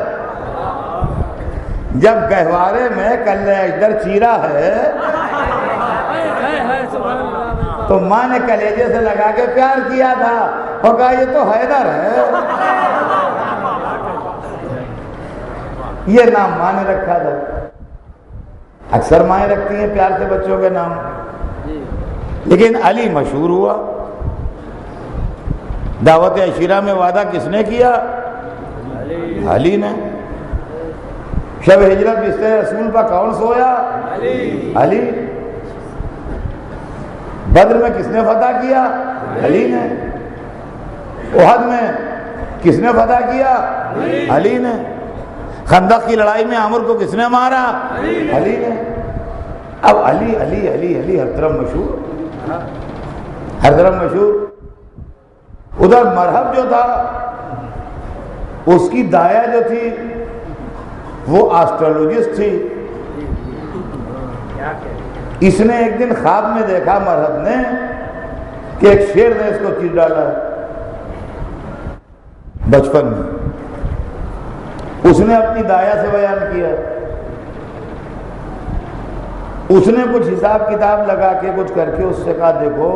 جب گہوارے میں کلے اجدر چیرا ہے تو ماں نے کلیجے سے لگا کے پیار کیا تھا اور کہا یہ تو حیدر ہے. یہ نام ماں نے رکھا تھا. اکثر مائیں رکھتی ہیں پیار سے بچوں کے نام, لیکن علی مشہور ہوا. دعوت عشیرہ میں وعدہ کس نے کیا؟ علی نے. شب ہجرت بستر رسول پر کون سویا؟ علی. بدر میں کس نے فتح کیا؟ علی نے. احد میں کس نے فتح کیا؟ علی نے. خندق کی لڑائی میں عمر کو کس نے مارا؟ علی نے. اب علی علی علی علی ہر طرف مشہور، ہر طرف مشہور۔ ادھر مرہب جو تھا اس کی دایا جو تھی وہ آسٹرولوجسٹ تھی۔ اس نے ایک دن خواب میں دیکھا مرہب نے کہ ایک شیر نے اس کو چیر ڈالا ہے بچپن میں۔ اس نے اپنی دایا سے بیان کیا، اس نے کچھ حساب کتاب لگا کے کچھ کر کے اس سے کہا دیکھو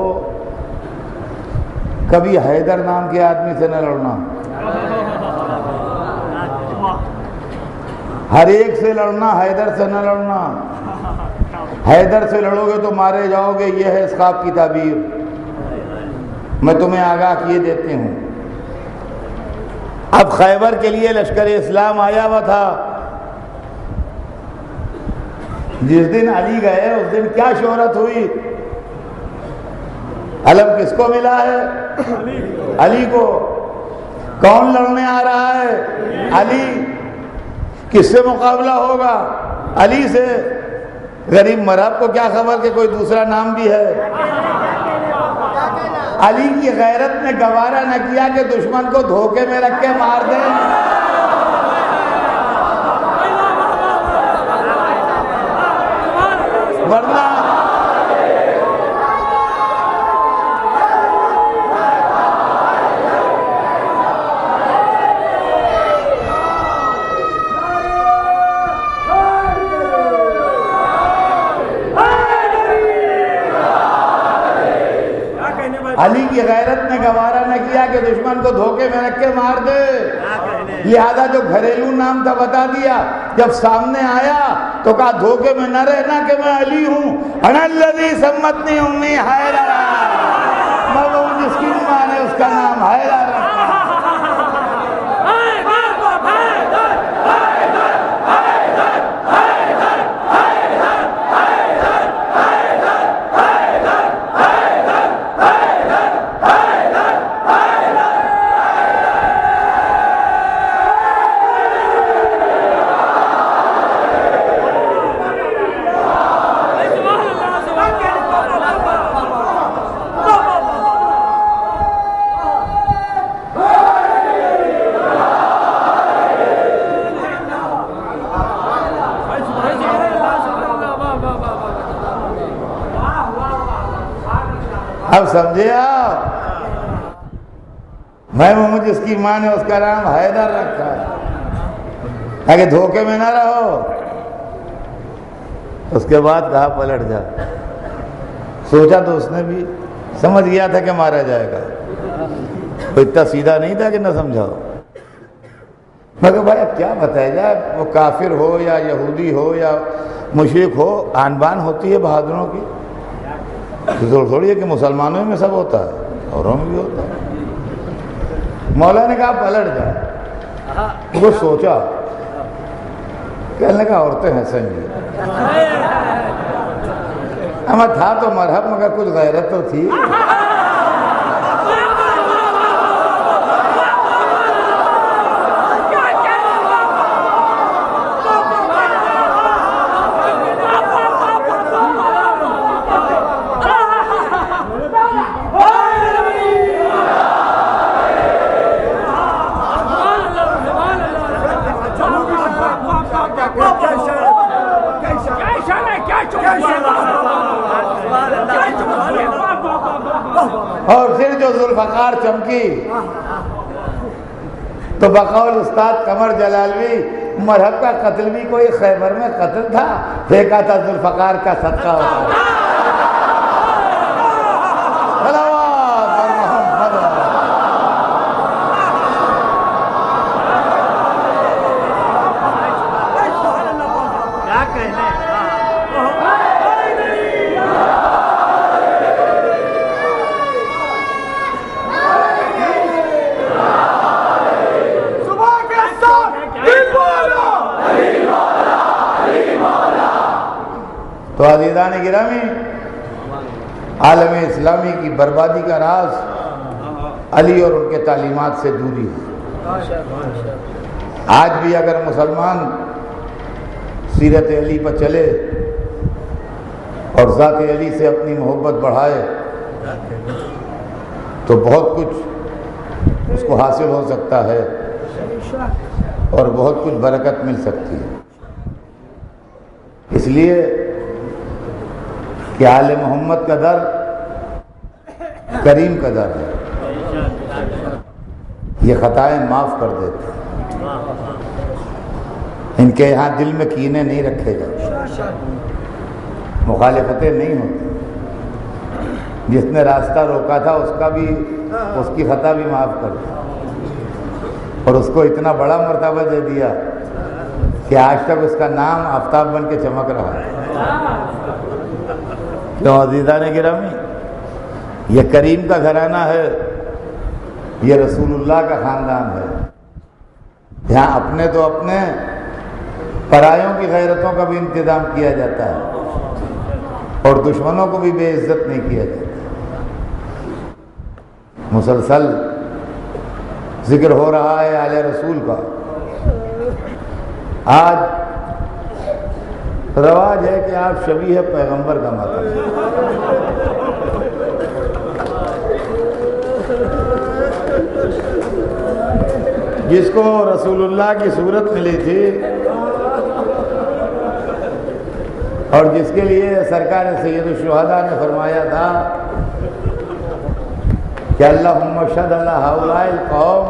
کبھی حیدر نام کے آدمی سے نہ لڑنا، ہر ایک سے لڑنا، حیدر سے نہ لڑنا، حیدر سے لڑو گے تو مارے جاؤ گے، یہ ہے اس خواب کی تعبیر، میں تمہیں آگاہ کیے دیتے ہوں۔ اب خیبر کے لیے لشکر اسلام آیا ہوا تھا، جس دن علی گئے اس دن کیا شہرت ہوئی، علم کس کو ملا ہے؟ علی کو۔ کون لڑنے آ رہا ہے؟ علی۔ کس سے مقابلہ ہوگا؟ علی سے۔ غریب مرہب کو کیا خبر کہ کوئی دوسرا نام بھی ہے۔ علی کی غیرت نے گوارا نہ کیا کہ دشمن کو دھوکے میں رکھ کے مار دیں، ورنہ علی کی غیرت نے گوارا نہ کیا کہ دشمن کو دھوکے میں رکھ کے مار دے، لہذا جو گھریلو نام تھا بتا دیا۔ جب سامنے آیا تو کہا دھوکے میں نہ رہنا کہ میں علی ہوں، انا الذی سمتنی امی حیدر، میں وہ جس کی ماں نے اس کا نام حیدر رکھا۔ اب سمجھے آپ، میں وہ جس کی ماں نے اس کا نام حیدر رکھا ہے تاکہ دھوکے میں نہ رہو۔ اس کے بعد کہا پلٹ جا۔ سوچا تو اس نے بھی سمجھ گیا تھا کہ مارا جائے گا، وہ اتنا سیدھا نہیں تھا کہ نہ سمجھاؤ۔ مگر بھائی اب کیا بتایا جائے، وہ کافر ہو یا یہودی ہو یا مشرک ہو، آن بان ہوتی ہے بہادروں کی، تھوڑی ہے کہ مسلمانوں میں سب ہوتا ہے، اوروں میں بھی ہوتا ہے۔ مولا نے کہا پلٹ جائے، وہ سوچا، کہنے لگا عورتیں ہنسیں گی، اما تھا تو مرہب مگر کچھ غیرت تو تھی۔ اور پھر جو ذوالفقار چمکی تو بقول استاد قمر جلالوی، مرہب کا قتل بھی کوئی خیبر میں قتل تھا، پھینکا تھا ذوالفقار کا صدقہ ہوتا۔ تو عزیزان گرامی، عالم اسلامی کی بربادی کا راز علی اور ان کے تعلیمات سے دوری ہے۔ آج بھی اگر مسلمان سیرت علی پر چلے اور ذات علی سے اپنی محبت بڑھائے تو بہت کچھ اس کو حاصل ہو سکتا ہے اور بہت کچھ برکت مل سکتی ہے۔ اس لیے کہ آل محمد کا در کریم کا در ہے، یہ خطائیں معاف کر دیتے ہیں، ان کے یہاں دل میں کینے نہیں رکھے جاتے، مخالفتیں نہیں ہوتی، جس نے راستہ روکا تھا اس کی خطا بھی معاف کر دی اور اس کو اتنا بڑا مرتبہ دے دیا کہ آج تک اس کا نام آفتاب بن کے چمک رہا ہے۔ کیوں عزیزان گرامی، یہ کریم کا گھرانہ ہے، یہ رسول اللہ کا خاندان ہے، یہاں اپنے تو اپنے، پرایوں کی غیرتوں کا بھی انتظام کیا جاتا ہے اور دشمنوں کو بھی بے عزت نہیں کیا جاتا۔ مسلسل ذکر ہو رہا ہے آل رسول کا۔ آج رواج ہے کہ آپ شبیہ پیغمبر کا ماتم، جس کو رسول اللہ کی صورت ملی تھی اور جس کے لیے سرکار سید الشہداء نے فرمایا تھا کہ اللہم اشہد علی ہؤلاء القوم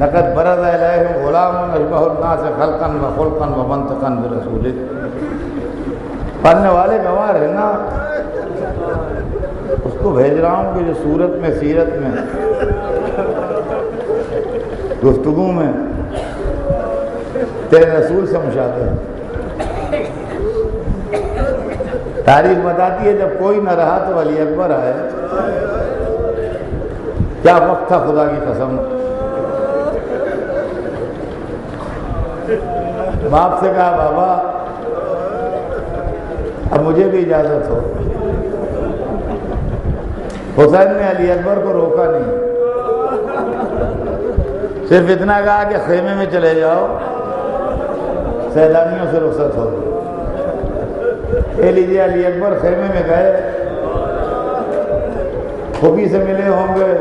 لقد برز الیہم غلام اشبہ الناس خلقا وخلقا ومنطقا برسولک۔ پڑھنے والے گواہ ہے نا، اس کو بھیج رہا ہوں کہ جو صورت میں، سیرت میں، گفتگو میں تیرے رسول سے مشابہ ہے۔ تاریخ بتاتی ہے جب کوئی نہ رہا تو علی اکبر آئے، کیا وقت تھا خدا کی قسم۔ باپ سے کہا بابا اب مجھے بھی اجازت ہو۔ حسین نے علی اکبر کو روکا نہیں، صرف اتنا کہا کہ خیمے میں چلے جاؤ، سیلانیوں سے رخصت ہو۔ اے لیجیے علی اکبر خیمے میں گئے، پھوپھی سے ملے ہوں گے،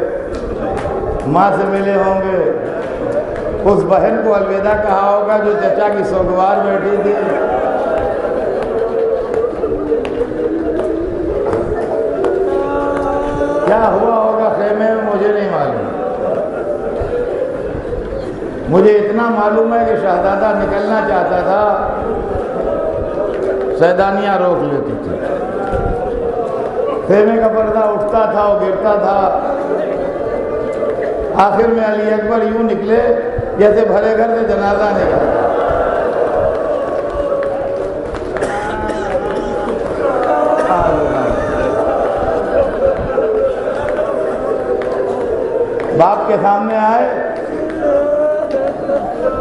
ماں سے ملے ہوں گے، اس بہن کو الوداع کہا ہوگا جو چچا کی سوگوار بیٹھی تھی، کیا ہوا ہوگا خیمے میں مجھے نہیں معلوم۔ مجھے اتنا معلوم ہے کہ شہزادہ نکلنا چاہتا تھا، سیدانیاں روک لیتی تھی، خیمے کا پردہ اٹھتا تھا اور گرتا تھا۔ آخر میں علی اکبر یوں نکلے جیسے بھرے گھر سے جنازہ نکلا۔ باپ کے سامنے آئے،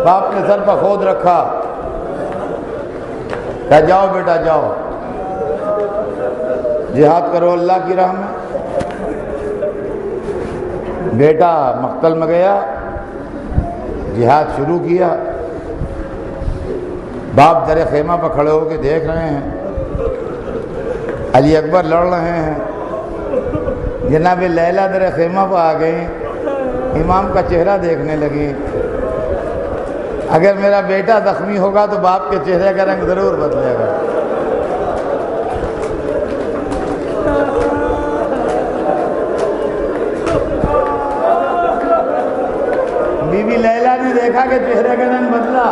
باپ نے سر پر خود رکھا، کہا جاؤ بیٹا جاؤ، جہاد کرو اللہ کی راہ میں۔ بیٹا مقتل میں گیا، جہاد شروع کیا۔ باپ در خیمہ پر کھڑے ہو کے دیکھ رہے ہیں، علی اکبر لڑ رہے ہیں۔ جناب لیلا در خیمہ پر آ گئی، امام کا چہرہ دیکھنے لگی۔ اگر میرا بیٹا زخمی ہوگا تو باپ کے چہرے کا رنگ ضرور بدلے گا۔ بی بی لیلا نے دیکھا کہ چہرے کا رنگ بدلا،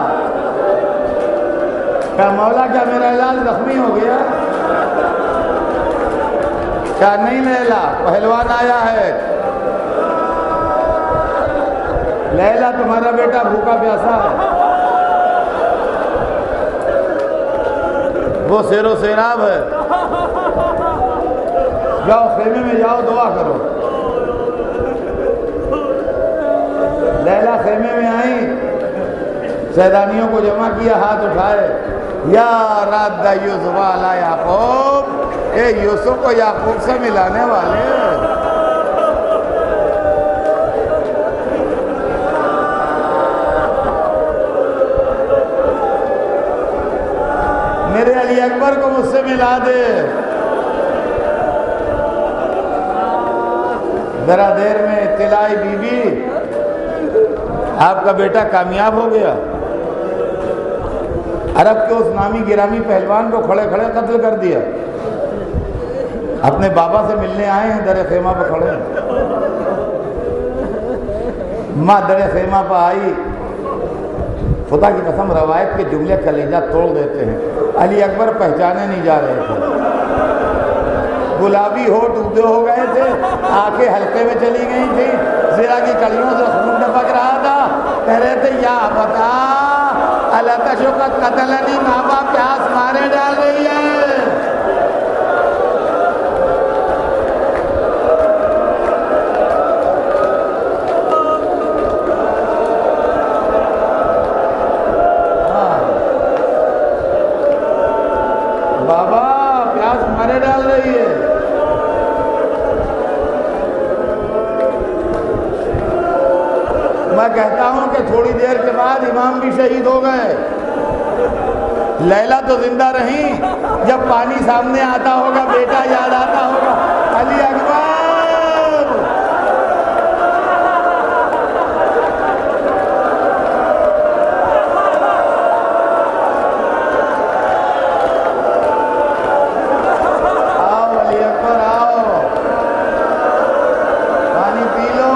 کہا مولا کیا میرا لال زخمی ہو گیا؟ کہا نہیں لیلا، پہلوان آیا ہے، لیلا تمہارا بیٹا بھوکا پیاسا ہے، وہ سیر و سیراب ہے، جاؤ خیمے میں جاؤ دعا کرو۔ لیلا خیمے میں آئی، سیدانیوں کو جمع کیا، ہاتھ اٹھائے، یا راد یوسف علی یعقوب، اے یوسف کو یعقوب سے ملانے والے۔ میرے علی اکبر کو مجھ سے ملا دے۔ ذرا دیر میں اطلاع بی بی آپ کا بیٹا کامیاب ہو گیا، عرب کے اس نامی گرامی پہلوان کو کھڑے کھڑے قتل کر دیا۔ اپنے بابا سے ملنے آئے ہیں، در خیمہ پہ کھڑے ہیں۔ ماں در خیمہ پہ آئی، خدا کی قسم روایت کے جملے کلیجہ توڑ دیتے ہیں۔ علی اکبر پہچانے نہیں جا رہے تھے، گلابی ہونٹ اونچے ہو گئے تھے، آنکھیں حلقے میں چلی گئی تھی، زرہ کی کڑیوں سے خون ٹپک رہا تھا۔ کہہ رہے تھے یا بتا اللہ تشوق قتل نہیں، ماں باپ پیاس مارے ڈال رہی ہے۔ بابا پیاس مارے ڈال رہی ہے۔ میں کہتا ہوں کہ تھوڑی دیر کے بعد امام بھی شہید ہو گئے، لیلا تو زندہ رہیں۔ جب پانی سامنے آتا ہوگا، بیٹا یاد آتا ہوگا، علی اکبر۔ آؤ علی اکبر آؤ، پانی پی لو۔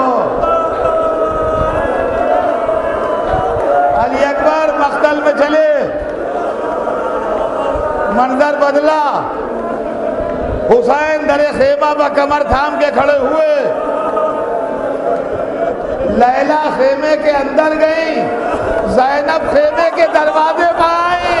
علی اکبر مقتل میں چلے، منظر بدلا۔ حسین در خیمہ پر کمر تھام کے کھڑے ہوئے، لیلا خیمے کے اندر گئی، زینب خیمے کے دروازے پر آئی۔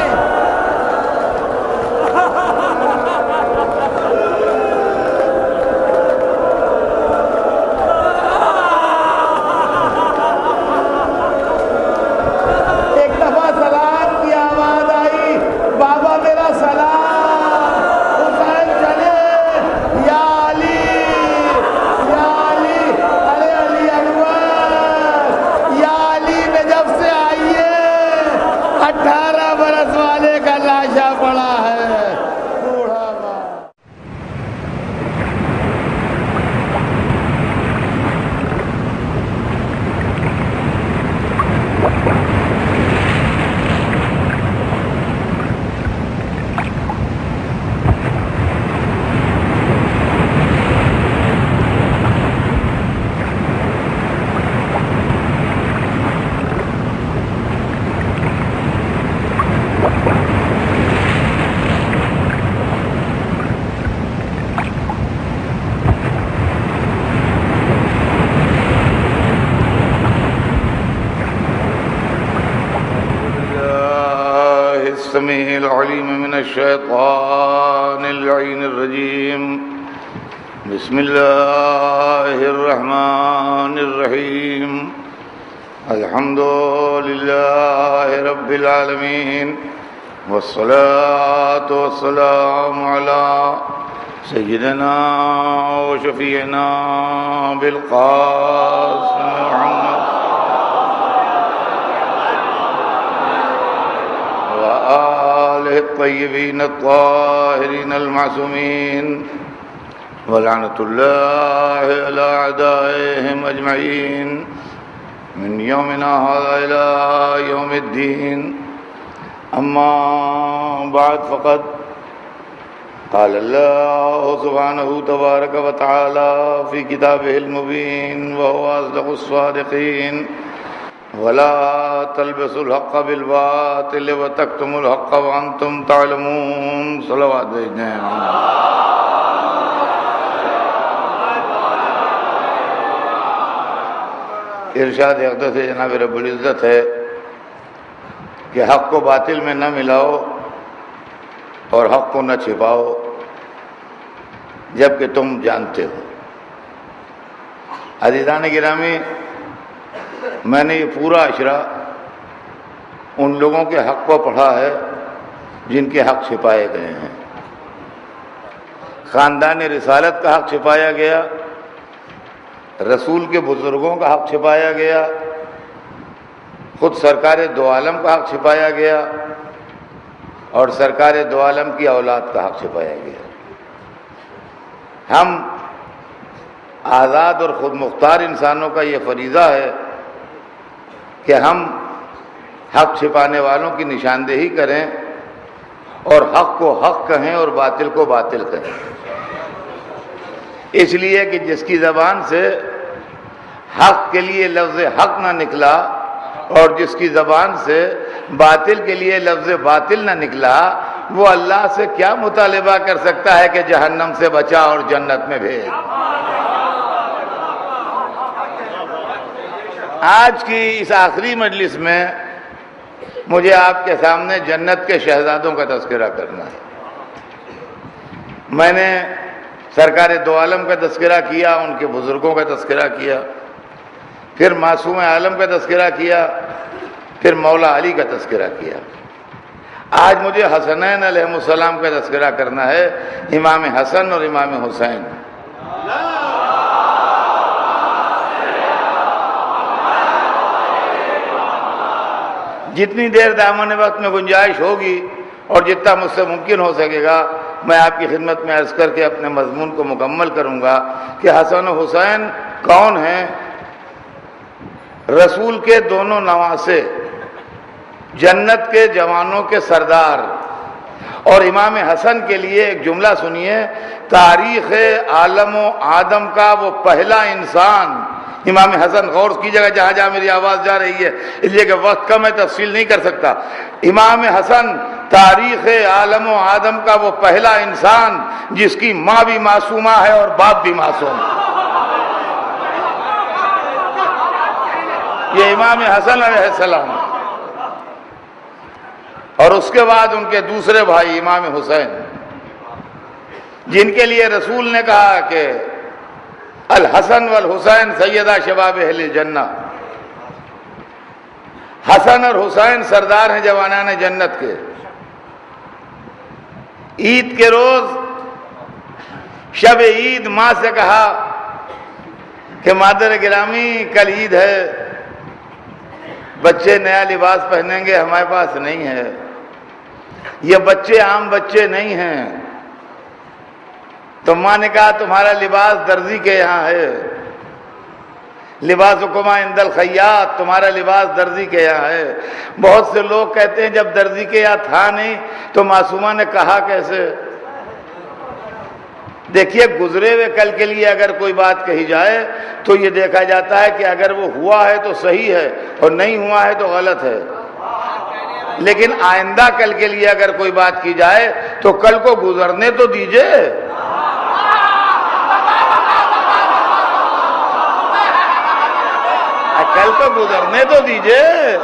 ایک دفعہ سلام کی آواز آئی، بابا میرا سلام۔ حسین چلے، یا علی یا علی، ارے علی اکبر، یا علی میں جب سے آئیے 18 برس والے کا لاشا پڑا ہے، بوڑھا باپ۔ السميع العليم من الشيطان اللعين الرجيم بسم الله الرحمن الرحيم الحمد لله رب العالمين والصلاة والسلام على سيدنا وشفيعنا بالقاسم محمد وآله الطيبين الطاهرين المعصومين ولعنة الله على أعدائهم أجمعين من يومنا هذا إلى يوم الدين. أما بعد فقد قال الله سبحانه تبارك وتعالى في كتابه المبين وهو أصدق الصادقين ولا تلبسوا الحق بالباطل وتكتموا الحق وأنتم تعلمون. صلوات بھیجیں. ارشاد اقدس جناب رب العزت ہے کہ حق کو باطل میں نہ ملاؤ اور حق کو نہ چھپاؤ جبکہ تم جانتے ہو. عزیزان گرامی، میں نے یہ پورا اشرا ان لوگوں کے حق کو پڑھا ہے جن کے حق چھپائے گئے ہیں. خاندان رسالت کا حق چھپایا گیا، رسول کے بزرگوں کا حق چھپایا گیا، خود سرکار دو عالم کا حق چھپایا گیا، اور سرکار دو عالم کی اولاد کا حق چھپایا گیا۔ ہم آزاد اور خود مختار انسانوں کا یہ فریضہ ہے کہ ہم حق چھپانے والوں کی نشاندہی کریں اور حق کو حق کہیں اور باطل کو باطل کہیں، اس لیے کہ جس کی زبان سے حق کے لیے لفظ حق نہ نکلا اور جس کی زبان سے باطل کے لیے لفظ باطل نہ نکلا، وہ اللہ سے کیا مطالبہ کر سکتا ہے کہ جہنم سے بچا اور جنت میں بھیج۔ آج کی اس آخری مجلس میں مجھے آپ کے سامنے جنت کے شہزادوں کا تذکرہ کرنا ہے۔ میں نے سرکار دو عالم کا تذکرہ کیا، ان کے بزرگوں کا تذکرہ کیا، پھر معصوم عالم کا تذکرہ کیا، پھر مولا علی کا تذکرہ کیا۔ آج مجھے حسنین علیہ السلام کا تذکرہ کرنا ہے، امام حسن اور امام حسین۔ جتنی دیر دامن وقت میں گنجائش ہوگی اور جتنا مجھ سے ممکن ہو سکے گا میں آپ کی خدمت میں عرض کر کے اپنے مضمون کو مکمل کروں گا کہ حسن و حسین کون ہیں؟ رسول کے دونوں نواسے، جنت کے جوانوں کے سردار۔ اور امام حسن کے لیے ایک جملہ سنیے، تاریخ عالم و آدم کا وہ پہلا انسان۔ امام حسن، غور کیجیے گا جہاں جہاں میری آواز جا رہی ہے، اس لیے کہ وقت کا میں تفصیل نہیں کر سکتا۔ امام حسن تاریخ عالم و آدم کا وہ پہلا انسان جس کی ماں بھی معصومہ ہے اور باپ بھی معصوم ہے۔ یہ امام حسن علیہ السلام، اور اس کے بعد ان کے دوسرے بھائی امام حسین، جن کے لیے رسول نے کہا کہ الحسن والحسین سیدہ شباب اہل الجنہ۔ حسن اور حسین سردار ہیں جوانان جنت کے۔ عید کے روز شب عید ماں سے کہا کہ مادر گرامی کل عید ہے، بچے نیا لباس پہنیں گے، ہمارے پاس نہیں ہے، یہ بچے عام بچے نہیں ہیں۔ تو ماں نے کہا تمہارا لباس درزی کے یہاں ہے، لباسکما عند الخیاط، تمہارا لباس درزی کے یہاں ہے۔ بہت سے لوگ کہتے ہیں جب درزی کے یہاں تھا نہیں تو معصومہ نے کہا کیسے؟ دیکھیے، گزرے ہوئے کل کے لیے اگر کوئی بات کہی جائے تو یہ دیکھا جاتا ہے کہ اگر وہ ہوا ہے تو صحیح ہے اور نہیں ہوا ہے تو غلط ہے، لیکن آئندہ کل کے لیے اگر کوئی بات کی جائے تو کل کو گزرنے تو دیجئے۔ کل کو گزرنے تو دیجئے۔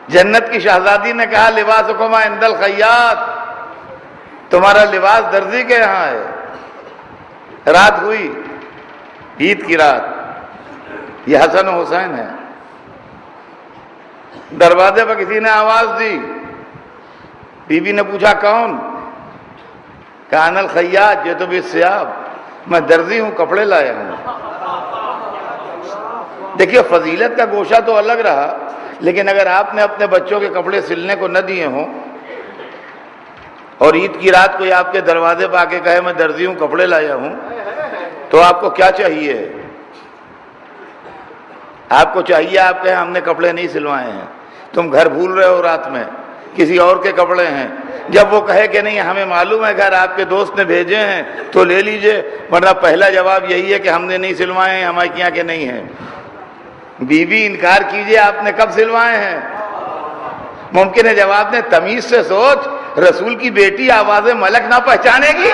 جنت کی شہزادی نے کہا لباسکما عند الخیاط، تمہارا لباس درزی کے یہاں ہے۔ رات ہوئی، عید کی رات، یہ حسن و حسین ہے۔ دروازے پر کسی نے آواز دی، بی بی نے پوچھا کون؟ کہا انا الخیاط جئت بالثیاب، میں درزی ہوں، کپڑے لایا ہوں۔ دیکھیے، فضیلت کا گوشہ تو الگ رہا، لیکن اگر آپ نے اپنے بچوں کے کپڑے سلنے کو نہ دیے ہوں اور عید کی رات کوئی آپ کے دروازے پہ آ کے کہے میں درزی ہوں، کپڑے لایا ہوں، تو آپ کو کیا چاہیے؟ آپ کو چاہیے آپ کہیں ہم نے کپڑے نہیں سلوائے ہیں، تم گھر بھول رہے ہو، رات میں کسی اور کے کپڑے ہیں۔ جب وہ کہے کہ نہیں ہمیں معلوم ہے گھر آپ کے دوست نے بھیجے ہیں تو لے لیجئے، ورنہ پہلا جواب یہی ہے کہ ہم نے نہیں سلوائے ہیں، ہمارے یہاں کے نہیں ہیں۔ بی بی انکار کیجئے، آپ نے کب سلوائے ہیں؟ ممکن ہے جواب نے تمیز سے سوچ، رسول کی بیٹی آواز ملک نہ پہچانے گی؟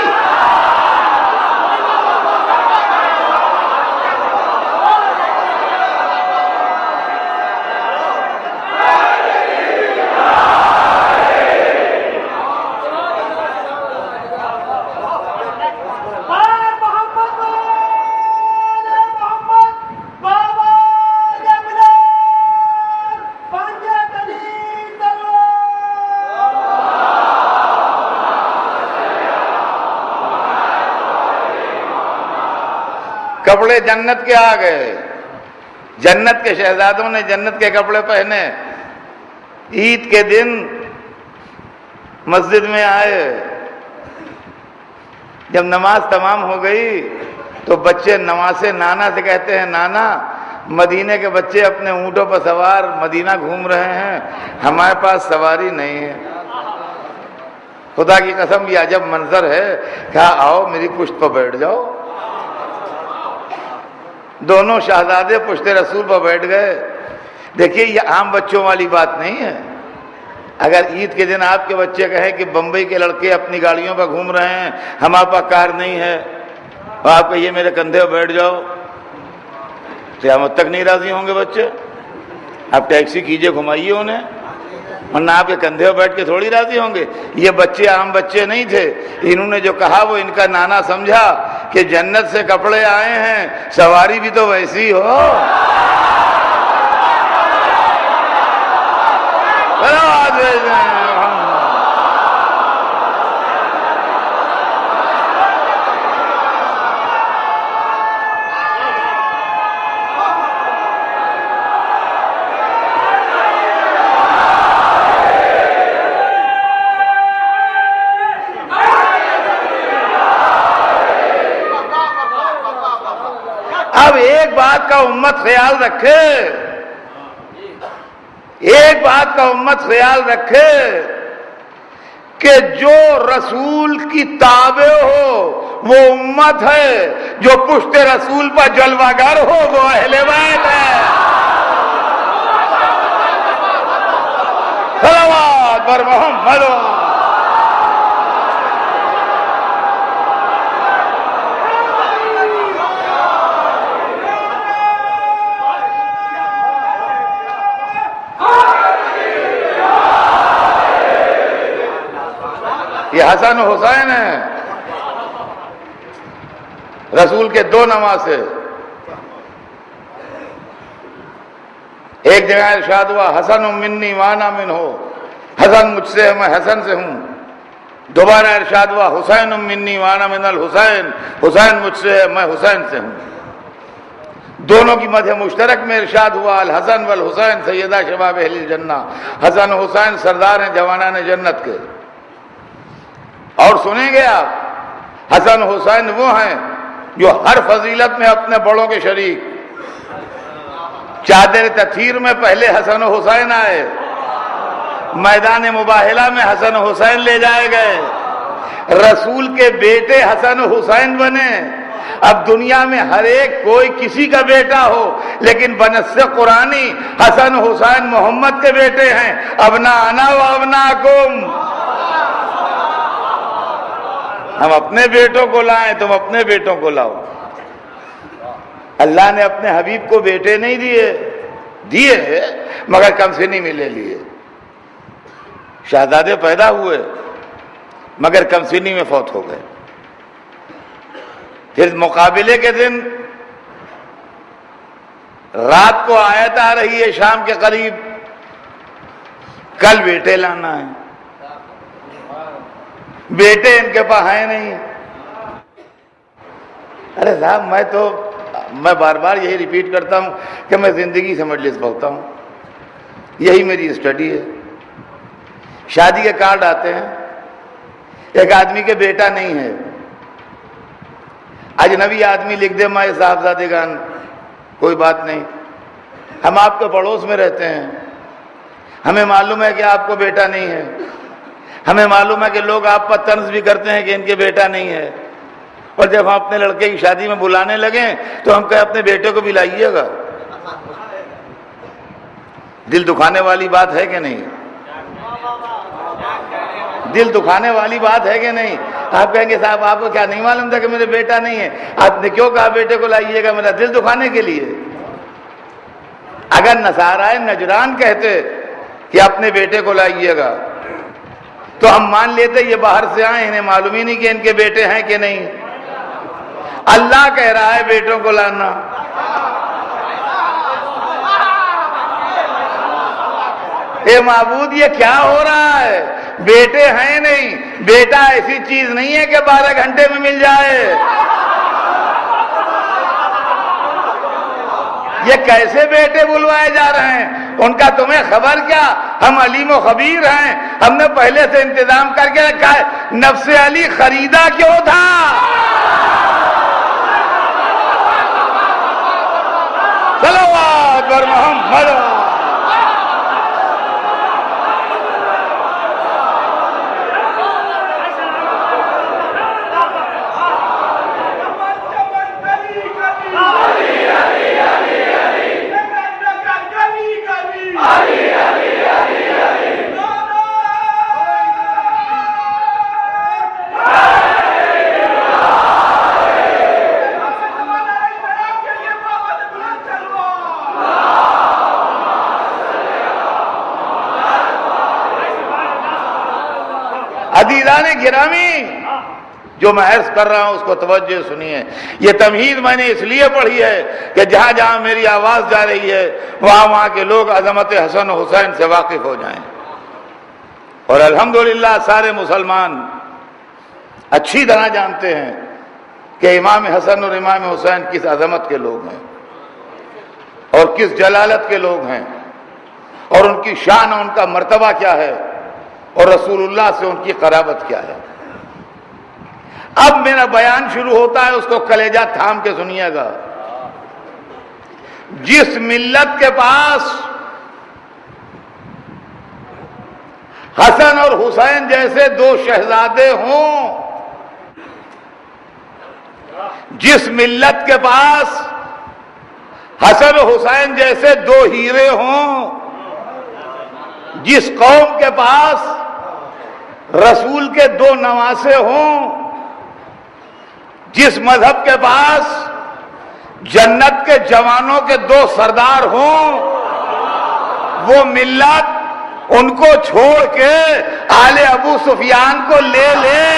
کپڑے جنت کے آ گئے، جنت کے شہزادوں نے جنت کے کپڑے پہنے، عید کے دن مسجد میں آئے، جب نماز تمام ہو گئی تو بچے نماز سے نانا سے کہتے ہیں نانا مدینے کے بچے اپنے اونٹوں پر سوار مدینہ گھوم رہے ہیں، ہمارے پاس سواری نہیں ہے۔ خدا کی قسم یہ عجب منظر ہے، کہا آؤ میری پشت پر بیٹھ جاؤ۔ دونوں شہزادے پشت رسول پر بیٹھ گئے۔ دیکھیے یہ عام بچوں والی بات نہیں ہے۔ اگر عید کے دن آپ کے بچے کہیں کہ بمبئی کے لڑکے اپنی گاڑیوں پر گھوم رہے ہیں، ہمارے پاس کار نہیں ہے، اور آپ کہیے میرے کندھے پر بیٹھ جاؤ، قیامت تک نہیں راضی ہوں گے بچے۔ آپ ٹیکسی کیجئے، گھمائیے انہیں، ورنہ آپ کے کندھے پر بیٹھ کے تھوڑی راضی ہوں گے۔ یہ بچے عام بچے نہیں تھے، انہوں نے جو کہا وہ ان کا نانا سمجھا کہ جنت سے کپڑے آئے ہیں، سواری بھی تو ویسی ہو۔ اب ایک بات کا امت خیال رکھے، ایک بات کا امت خیال رکھے کہ جو رسول کی تابع ہو وہ امت ہے، جو پشت رسول پر جلوہ گر ہو وہ اہل بیت ہے۔ صلوات بر محمد۔ یہ حسن و حسین ہیں، رسول کے دو نواسے۔ ایک جگہ ارشاد ہوا حسن منی وانا من ہو، حسن مجھ سے ہے میں حسن سے ہوں۔ دوبارہ ارشاد ہوا حسین منی وانا من الحسین، حسین مجھ سے ہے میں حسین سے ہوں۔ دونوں کی مدح مشترک میں ارشاد ہوا الحسن والحسین سیدہ شباب اہل الجنہ، حسن و حسین سردار ہیں جوانان جنت کے۔ اور سنیں گے آپ حسن حسین وہ ہیں جو ہر فضیلت میں اپنے بڑوں کے شریک۔ چادر تطہیر میں پہلے حسن و حسین آئے، میدان مباہلہ میں حسن و حسین لے جائے گئے، رسول کے بیٹے حسن و حسین بنے۔ اب دنیا میں ہر ایک کوئی کسی کا بیٹا ہو، لیکن بنص قرآنی حسن و حسین محمد کے بیٹے ہیں۔ ابناءنا و ابناءکم، ہم اپنے بیٹوں کو لائیں تم اپنے بیٹوں کو لاؤ۔ اللہ نے اپنے حبیب کو بیٹے نہیں دیے مگر کم سنی میں لے لیے۔ شہزادے پیدا ہوئے مگر کم سنی میں فوت ہو گئے۔ پھر مقابلے کے دن رات کو آیت آ رہی ہے شام کے قریب، کل بیٹے لانا ہے، بیٹے ان کے پاس ہیں نہیں۔ ارے صاحب میں بار بار یہی ریپیٹ کرتا ہوں کہ میں زندگی سے مجلس بولتا ہوں، یہی میری اسٹڈی ہے۔ شادی کے کارڈ آتے ہیں، ایک آدمی کے بیٹا نہیں ہے، اجنبی آدمی لکھ دے ماں صاحبزادگان، کوئی بات نہیں، ہم آپ کے پڑوس میں رہتے ہیں، ہمیں معلوم ہے کہ آپ کو بیٹا نہیں ہے، ہمیں معلوم ہے کہ لوگ آپ پر طنز بھی کرتے ہیں کہ ان کے بیٹا نہیں ہے، اور جب ہم اپنے لڑکے کی شادی میں بلانے لگیں تو ہم کہیں اپنے بیٹے کو بھی لائیے گا۔ دل دکھانے والی بات ہے کہ نہیں؟ دل دکھانے والی بات ہے کہ نہیں؟ آپ کہیں گے صاحب آپ کو کیا نہیں معلوم تھا کہ میرے بیٹا نہیں ہے؟ آپ نے کیوں کہا بیٹے کو لائیے گا؟ میرا دل دکھانے کے لیے؟ اگر نصارائے نجران کہتے کہ اپنے بیٹے کو لائیے گا تو ہم مان لیتے یہ باہر سے آئے، انہیں معلوم ہی نہیں کہ ان کے بیٹے ہیں کہ نہیں۔ اللہ کہہ رہا ہے بیٹوں کو لانا۔ اے معبود یہ کیا ہو رہا ہے؟ بیٹے ہیں نہیں، بیٹا ایسی چیز نہیں ہے کہ 12 گھنٹے میں مل جائے۔ یہ کیسے بیٹے بلوائے جا رہے ہیں؟ ان کا تمہیں خبر کیا؟ ہم علیم و خبیر ہیں، ہم نے پہلے سے انتظام کر کے رکھا ہے۔ نفس علی خریدا کیوں تھا؟ صلوات بر محمد۔ عزیزان گرامی، جو میں عرض کر رہا ہوں اس کو توجہ سنیے۔ یہ تمہید میں نے اس لیے پڑھی ہے کہ جہاں جہاں میری آواز جا رہی ہے وہاں کے لوگ عظمت حسن و حسین سے واقف ہو جائیں۔ اور الحمدللہ سارے مسلمان اچھی طرح جانتے ہیں کہ امام حسن اور امام حسین کس عظمت کے لوگ ہیں اور کس جلالت کے لوگ ہیں، اور ان کی شان اور ان کا مرتبہ کیا ہے، اور رسول اللہ سے ان کی قرابت کیا ہے۔ اب میرا بیان شروع ہوتا ہے، اس کو کلیجہ تھام کے سنیے گا۔ جس ملت کے پاس حسن اور حسین جیسے دو شہزادے ہوں، جس ملت کے پاس حسن و حسین جیسے دو ہیرے ہوں، جس قوم کے پاس رسول کے دو نواسے ہوں، جس مذہب کے پاس جنت کے جوانوں کے دو سردار ہوں، وہ ملت ان کو چھوڑ کے آل ابو سفیان کو لے لے۔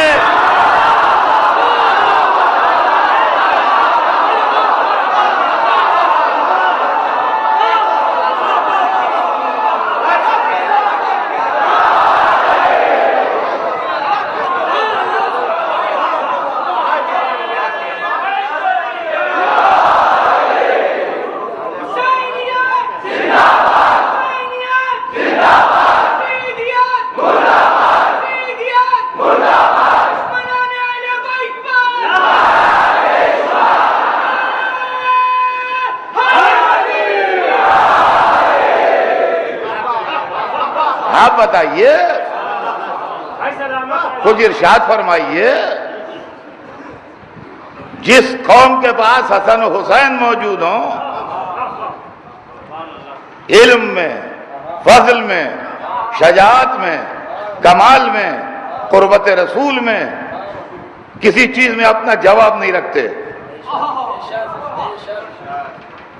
آپ بتائیے، خود ارشاد فرمائیے، جس قوم کے پاس حسن و حسین موجود ہوں، علم میں، فضل میں، شجاعت میں، کمال میں، قربت رسول میں، کسی چیز میں اپنا جواب نہیں رکھتے۔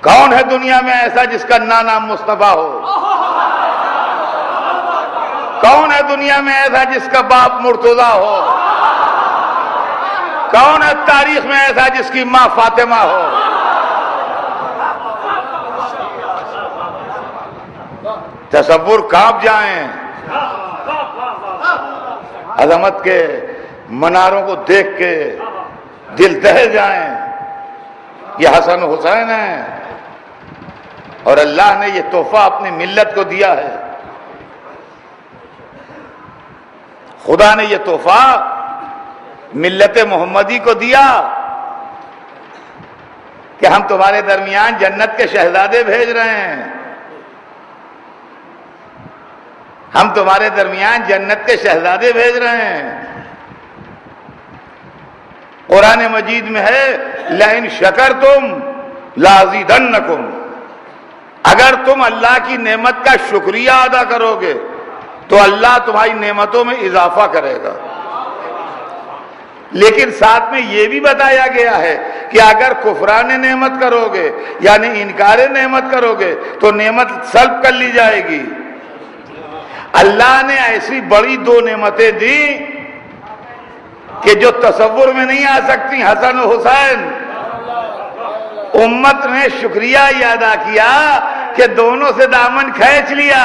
کون ہے دنیا میں ایسا جس کا نام مصطفیٰ ہو؟ کون ہے دنیا میں ایسا جس کا باپ مرتضی ہو؟ کون ہے تاریخ میں ایسا جس کی ماں فاطمہ ہو؟ تصور کانپ جائیں، عظمت کے مناروں کو دیکھ کے دل دہل جائیں۔ یہ حسن و حسین ہیں، اور اللہ نے یہ تحفہ اپنی ملت کو دیا ہے۔ خدا نے یہ تحفہ ملت محمدی کو دیا کہ ہم تمہارے درمیان جنت کے شہزادے بھیج رہے ہیں، ہم تمہارے درمیان جنت کے شہزادے بھیج رہے ہیں۔ قرآن مجید میں ہے لَإِن شَكَرْتُمْ لَأَزِيدَنَّكُمْ، اگر تم اللہ کی نعمت کا شکریہ ادا کرو گے تو اللہ تمہاری نعمتوں میں اضافہ کرے گا۔ لیکن ساتھ میں یہ بھی بتایا گیا ہے کہ اگر کفران نعمت کرو گے یعنی انکار نعمت کرو گے تو نعمت سلب کر لی جائے گی۔ اللہ نے ایسی بڑی دو نعمتیں دی کہ جو تصور میں نہیں آ سکتی۔ حسن و حسین، امت نے شکریہ یہ ادا کیا کہ دونوں سے دامن کھینچ لیا۔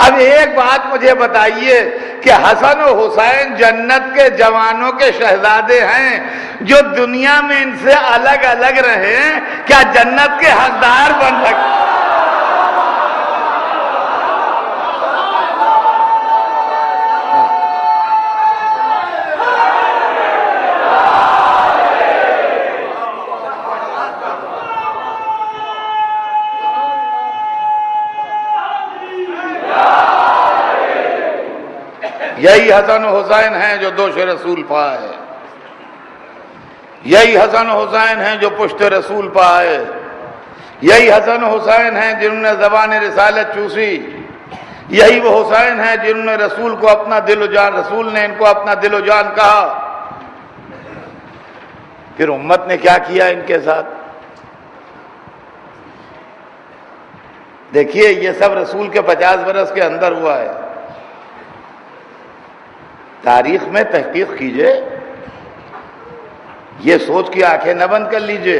اب ایک بات مجھے بتائیے کہ حسن و حسین جنت کے جوانوں کے شہزادے ہیں، جو دنیا میں ان سے الگ الگ رہے، کیا جنت کے حقدار بن سکتے؟ یہی حسن و حسین ہیں جو دوش رسول پائے، یہی حسن و حسین ہیں جو پشت رسول پائے، یہی حسن و حسین ہیں جنہوں نے زبان رسالت چوسی، یہی وہ حسین ہیں جنہوں نے رسول کو اپنا دل و جان، رسول نے ان کو اپنا دل و جان کہا۔ پھر امت نے کیا کیا ان کے ساتھ؟ دیکھیے یہ سب رسول کے 50 برس کے اندر ہوا ہے۔ تاریخ میں تحقیق کیجئے، یہ سوچ کے آنکھیں نہ بند کر لیجئے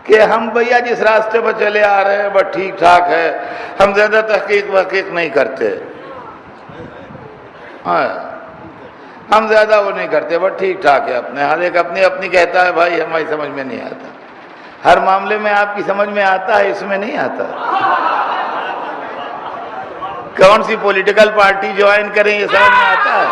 کہ ہم بھیا جس راستے پر چلے آ رہے ہیں بس ٹھیک ٹھاک ہے، ہم زیادہ تحقیق نہیں کرتے، ہم زیادہ وہ نہیں کرتے، بس ٹھیک ٹھاک ہے، اپنے ہر ایک اپنی کہتا ہے بھائی ہماری سمجھ میں نہیں آتا۔ ہر معاملے میں آپ کی سمجھ میں آتا ہے، اس میں نہیں آتا۔ کون سی پولیٹیکل پارٹی جوائن کریں یہ سمجھ میں آتا ہے،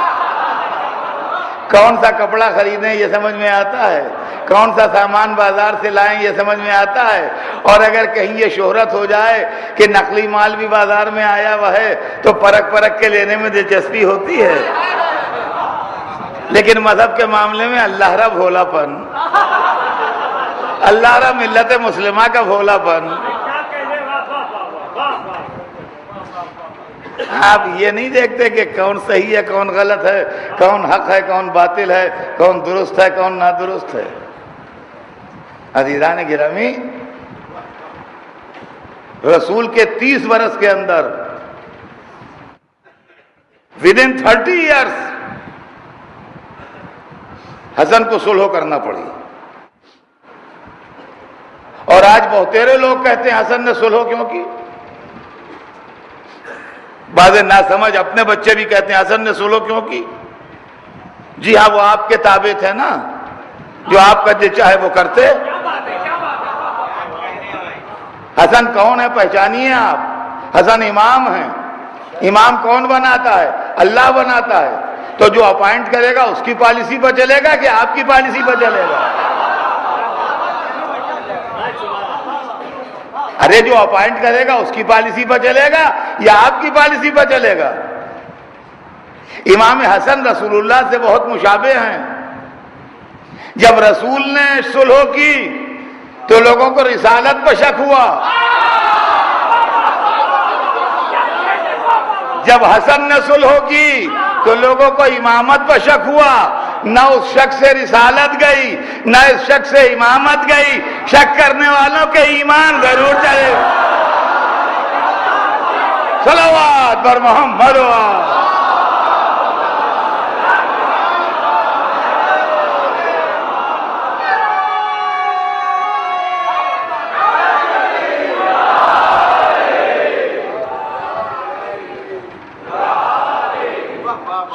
کون سا کپڑا خریدیں یہ سمجھ میں آتا ہے، کون سا سامان بازار سے لائیں یہ سمجھ میں آتا ہے، اور اگر کہیں یہ شہرت ہو جائے کہ نقلی مال بھی بازار میں آیا ہوا ہے تو پرکھ کے لینے میں دلچسپی ہوتی ہے۔ لیکن مذہب کے معاملے میں اللہ را بھولا پن، اللہ را ملت مسلمہ کا بھولا پن۔ آپ یہ نہیں دیکھتے کہ کون صحیح ہے کون غلط ہے، کون حق ہے کون باطل ہے، کون درست ہے کون نادرست ہے۔ عزیزان گرامی، رسول کے 30 برس کے اندر within 30 years حسن کو صلح کرنا پڑی، اور آج بہتیرے لوگ کہتے ہیں حسن نے صلح کیوں کی۔ بعض نہ سمجھ اپنے بچے بھی کہتے ہیں حسن نے صلح کیوں کی۔ جی ہاں، وہ آپ کے تابع تھے نا، جو آپ کا جو چاہے وہ کرتے۔ حسن کون ہے پہچانیے آپ، حسن امام ہیں۔ امام کون بناتا ہے؟ اللہ بناتا ہے۔ تو جو اپائنٹ کرے گا اس کی پالیسی پر چلے گا کہ آپ کی پالیسی پر چلے گا؟ ارے جو اپائنٹ کرے گا اس کی پالیسی پر چلے گا یا آپ کی پالیسی پر چلے گا؟ امام حسن رسول اللہ سے بہت مشابہ ہیں۔ جب رسول نے صلح کی تو لوگوں کو رسالت پر شک ہوا، جب حسن نے صلح کی تو لوگوں کو امامت پر شک ہوا۔ نہ اس شک سے رسالت گئی نہ اس شک سے امامت گئی، شک کرنے والوں کے ایمان ضرور چلے۔ صلوات بر محمد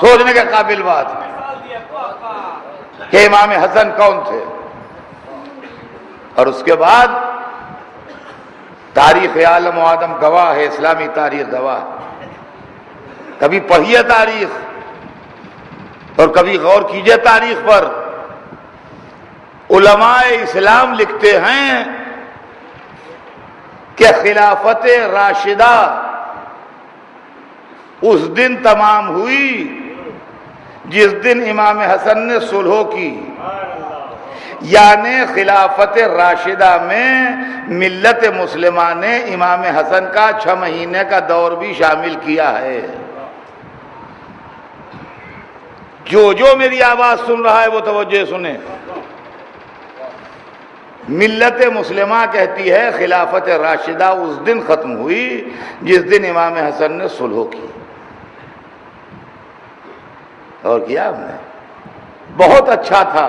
سوچنے کے قابل بات ہے کہ امام حسن کون تھے۔ اور اس کے بعد تاریخ عالم و آدم گواہ ہے، اسلامی تاریخ گواہ۔ کبھی پڑھیے تاریخ اور کبھی غور کیجئے تاریخ پر۔ علماء اسلام لکھتے ہیں کہ خلافت راشدہ اس دن تمام ہوئی جس دن امام حسن نے صلح کی، یعنی خلافت راشدہ میں ملت مسلمہ نے امام حسن کا 6 مہینے کا دور بھی شامل کیا ہے۔ جو میری آواز سن رہا ہے وہ توجہ سنیں۔ ملت مسلمہ کہتی ہے خلافت راشدہ اس دن ختم ہوئی جس دن امام حسن نے صلح کی۔ اور کیا ہم نے بہت اچھا تھا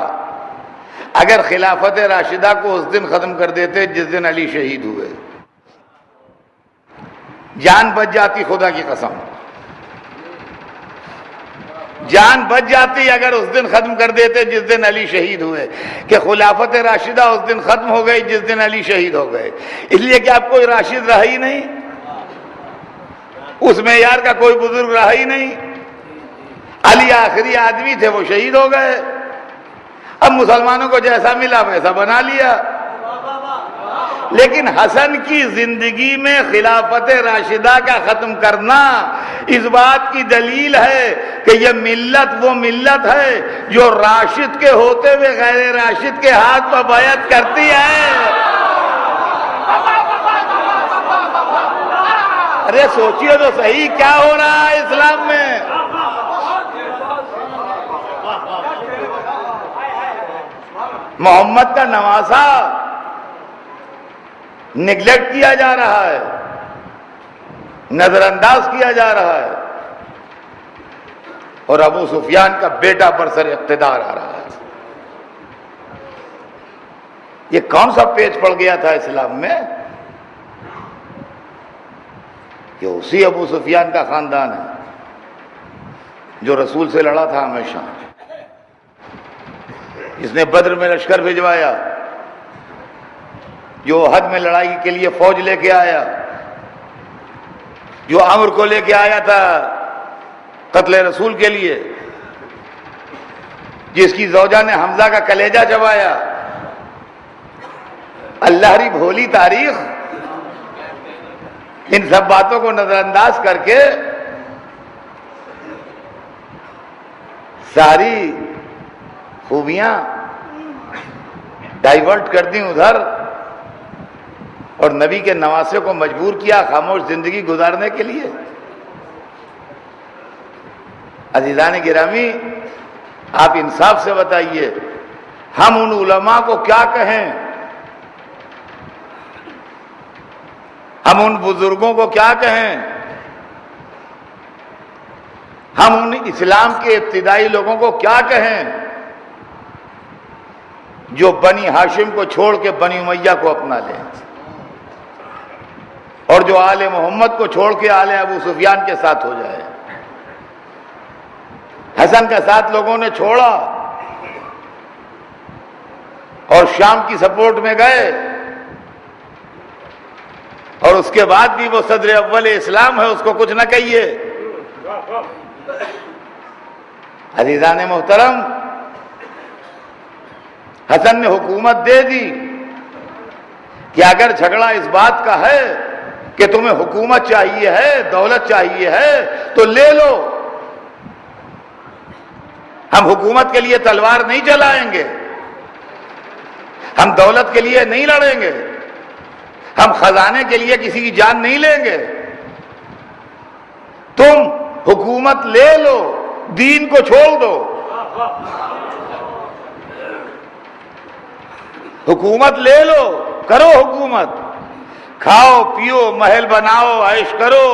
اگر خلافت راشدہ کو اس دن ختم کر دیتے جس دن علی شہید ہوئے، جان بچ جاتی، خدا کی قسم جان بچ جاتی اگر اس دن ختم کر دیتے جس دن علی شہید ہوئے، کہ خلافت راشدہ اس دن ختم ہو گئی جس دن علی شہید ہو گئے، اس لیے کہ اب کوئی راشد رہا ہی نہیں، اس معیار کا کوئی بزرگ رہا ہی نہیں، علی آخری آدمی تھے، وہ شہید ہو گئے، اب مسلمانوں کو جیسا ملا ویسا بنا لیا۔ لیکن حسن کی زندگی میں خلافت راشدہ کا ختم کرنا اس بات کی دلیل ہے کہ یہ ملت وہ ملت ہے جو راشد کے ہوتے ہوئے غیر راشد کے ہاتھ پر بیعت کرتی ہے۔ ارے سوچیے تو صحیح کیا ہو رہا ہے اسلام میں۔ محمد کا نواسہ نگلیکٹ کیا جا رہا ہے، نظر انداز کیا جا رہا ہے، اور ابو سفیان کا بیٹا برسر اقتدار آ رہا ہے۔ یہ کون سا پیچ پڑ گیا تھا اسلام میں کہ اسی ابو سفیان کا خاندان ہے جو رسول سے لڑا تھا ہمیشہ، جس نے بدر میں لشکر بھجوایا، جو احد میں لڑائی کے لیے فوج لے کے آیا، جو عمر کو لے کے آیا تھا قتل رسول کے لیے، جس کی زوجہ نے حمزہ کا کلیجہ چبایا۔ اللہ ری بھولی تاریخ ان سب باتوں کو نظر انداز کر کے ساری خوبیاں ڈائیورٹ کر دیں ادھر، اور نبی کے نواسے کو مجبور کیا خاموش زندگی گزارنے کے لیے۔ عزیزان گرامی، آپ انصاف سے بتائیے، ہم ان علماء کو کیا کہیں، ہم ان بزرگوں کو کیا کہیں، ہم ان اسلام کے ابتدائی لوگوں کو کیا کہیں جو بنی ہاشم کو چھوڑ کے بنی امیہ کو اپنا لیں، اور جو آل محمد کو چھوڑ کے آل ابو سفیان کے ساتھ ہو جائے۔ حسن کا ساتھ لوگوں نے چھوڑا اور شام کی سپورٹ میں گئے، اور اس کے بعد بھی وہ صدر اول اسلام ہے، اس کو کچھ نہ کہیے۔ عزیزان محترم، حسن نے حکومت دے دی کہ اگر جھگڑا اس بات کا ہے کہ تمہیں حکومت چاہیے ہے، دولت چاہیے ہے تو لے لو، ہم حکومت کے لیے تلوار نہیں چلائیں گے، ہم دولت کے لیے نہیں لڑیں گے، ہم خزانے کے لیے کسی کی جان نہیں لیں گے، تم حکومت لے لو، دین کو چھوڑ دو۔ حکومت لے لو، کرو حکومت، کھاؤ پیو، محل بناؤ، عیش کرو،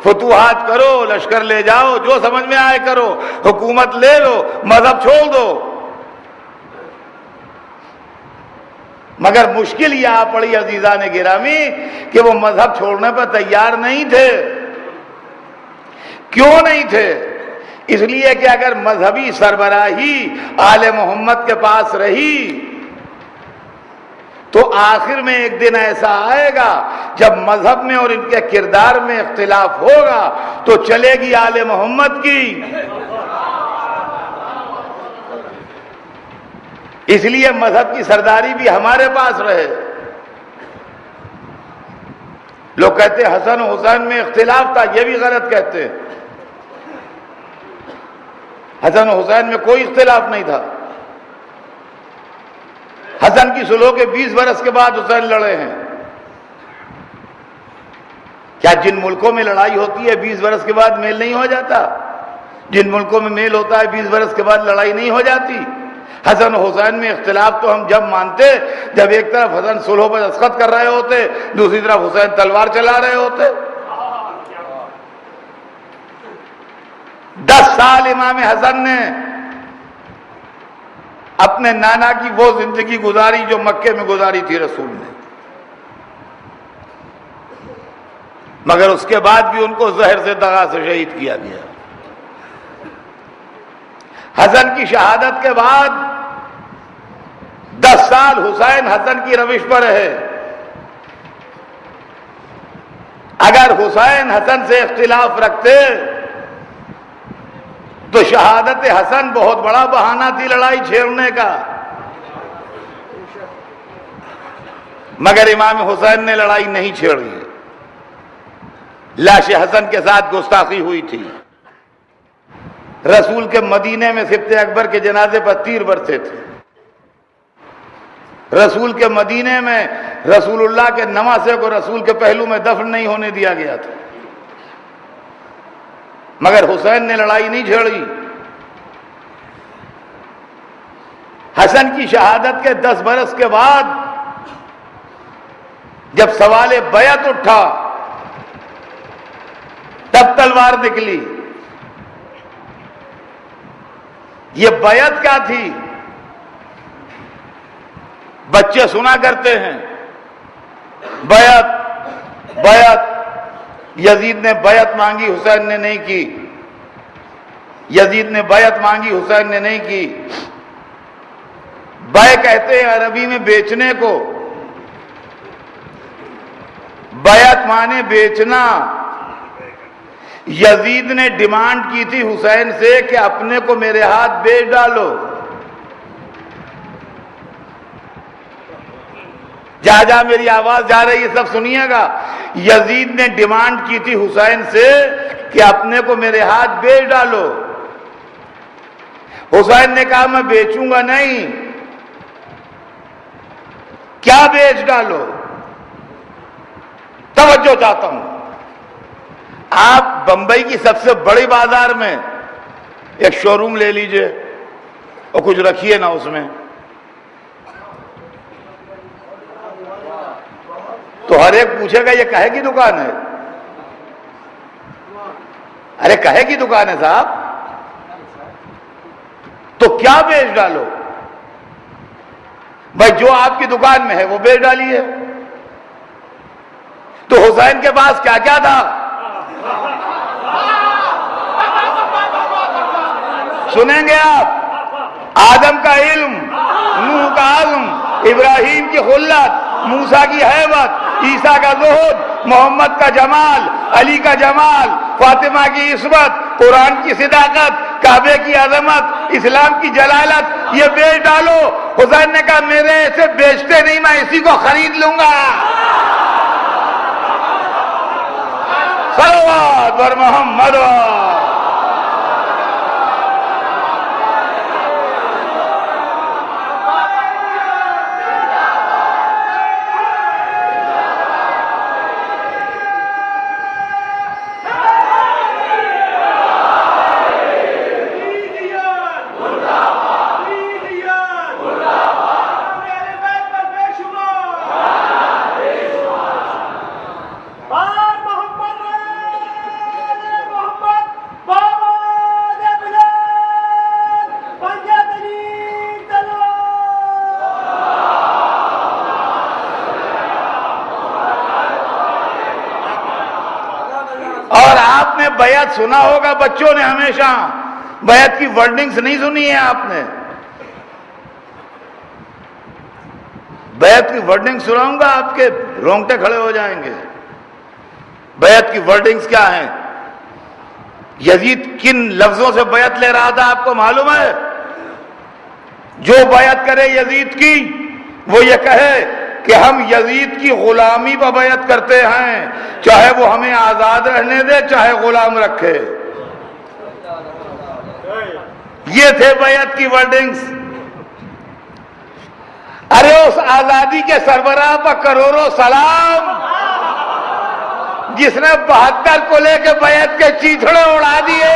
فتوحات کرو، لشکر لے جاؤ، جو سمجھ میں آئے کرو، حکومت لے لو، مذہب چھوڑ دو۔ مگر مشکل یہ آ پڑی عزیزان گرامی کہ وہ مذہب چھوڑنے پر تیار نہیں تھے۔ کیوں نہیں تھے؟ اس لیے کہ اگر مذہبی سربراہی آل محمد کے پاس رہی تو آخر میں ایک دن ایسا آئے گا جب مذہب میں اور ان کے کردار میں اختلاف ہوگا تو چلے گی آل محمد کی۔ اس لیے مذہب کی سرداری بھی ہمارے پاس رہے۔ لوگ کہتے ہیں حسن و حسین میں اختلاف تھا، یہ بھی غلط کہتے ہیں۔ حسن و حسین میں کوئی اختلاف نہیں تھا۔ حسن کی صلح کے 20 برس کے بعد حسین لڑے ہیں۔ کیا جن ملکوں میں لڑائی ہوتی ہے 20 برس کے بعد میل نہیں ہو جاتا؟ جن ملکوں میں میل ہوتا ہے 20 برس کے بعد لڑائی نہیں ہو جاتی؟ حسن و حسین میں اختلاف تو ہم جب مانتے جب ایک طرف حسن صلح پر دستخط کر رہے ہوتے، دوسری طرف حسین تلوار چلا رہے ہوتے۔ 10 سال امام حسن نے اپنے نانا کی وہ زندگی گزاری جو مکے میں گزاری تھی رسول نے۔ مگر اس کے بعد بھی ان کو زہر سے دغا سے شہید کیا گیا۔ حسن کی شہادت کے بعد 10 سال حسین حسن کی روش پر رہے۔ اگر حسین حسن سے اختلاف رکھتے تو شہادت حسن بہت بڑا بہانہ تھی لڑائی چھیڑنے کا، مگر امام حسین نے لڑائی نہیں چھیڑی۔ لاش حسن کے ساتھ گستاخی ہوئی تھی۔ رسول کے مدینے میں سبط اکبر کے جنازے پر تیر برسے تھے۔ رسول کے مدینے میں رسول اللہ کے نواسے کو رسول کے پہلو میں دفن نہیں ہونے دیا گیا تھا، مگر حسین نے لڑائی نہیں چھیڑی۔ حسن کی شہادت کے 10 برس کے بعد جب سوال بیعت اٹھا تب تلوار نکلی۔ یہ بیعت کیا تھی؟ بچے سنا کرتے ہیں بیعت بیعت، یزید نے بیعت مانگی حسین نے نہیں کی، یزید نے بیعت مانگی حسین نے نہیں کی۔ بے کہتے ہیں عربی میں بیچنے کو، بیعت مانے بیچنا۔ یزید نے ڈیمانڈ کی تھی حسین سے کہ اپنے کو میرے ہاتھ بیچ ڈالو۔ جہاں جہاں میری آواز جا رہی ہے سب سنیے گا، یزید نے ڈیمانڈ کی تھی حسین سے کہ اپنے کو میرے ہاتھ بیچ ڈالو۔ حسین نے کہا میں بیچوں گا نہیں۔ کیا بیچ ڈالو؟ توجہ چاہتا ہوں، آپ بمبئی کی سب سے بڑی بازار میں ایک شو روم لے لیجئے اور کچھ رکھیے نا اس میں، تو ہر ایک پوچھے گا یہ کہے کی دکان ہے؟ ارے کہے کی دکان ہے صاحب؟ تو کیا بیچ ڈالو؟ بھائی جو آپ کی دکان میں ہے وہ بیچ ڈالیے۔ تو حسین کے پاس کیا کیا تھا؟ سنیں گے آپ، آدم کا علم، نوح کا عزم، ابراہیم کی خلت، موسیٰ کی ہیبت، عیسیٰ کا زہد، محمد کا جمال، علی کا جمال، فاطمہ کی عصمت، قرآن کی صداقت، کعبے کی عظمت، اسلام کی جلالت، یہ بیچ ڈالو۔ حسین نے کہا میرے ایسے بیچتے نہیں، میں اسی کو خرید لوں گا۔ صلوات بر محمد۔ بیعت سنا ہوگا بچوں نے ہمیشہ، بیعت کی ورڈنگز نہیں سنی ہے آپ نے؟ بیعت کی ورڈنگ سناؤں گا آپ کے رونگٹے کھڑے ہو جائیں گے۔ بیعت کی ورڈنگز کیا ہیں؟ یزید کن لفظوں سے بیعت لے رہا تھا آپ کو معلوم ہے؟ جو بیعت کرے یزید کی وہ یہ کہے کہ ہم یزید کی غلامی پر بیعت کرتے ہیں، چاہے وہ ہمیں آزاد رہنے دے چاہے غلام رکھے۔ یہ تھے بیعت کی ورڈنگز۔ ارے اس آزادی کے سربراہ پر کروڑوں سلام جس نے 72 کو لے کے بیعت کے چیتھڑے اڑا دیے۔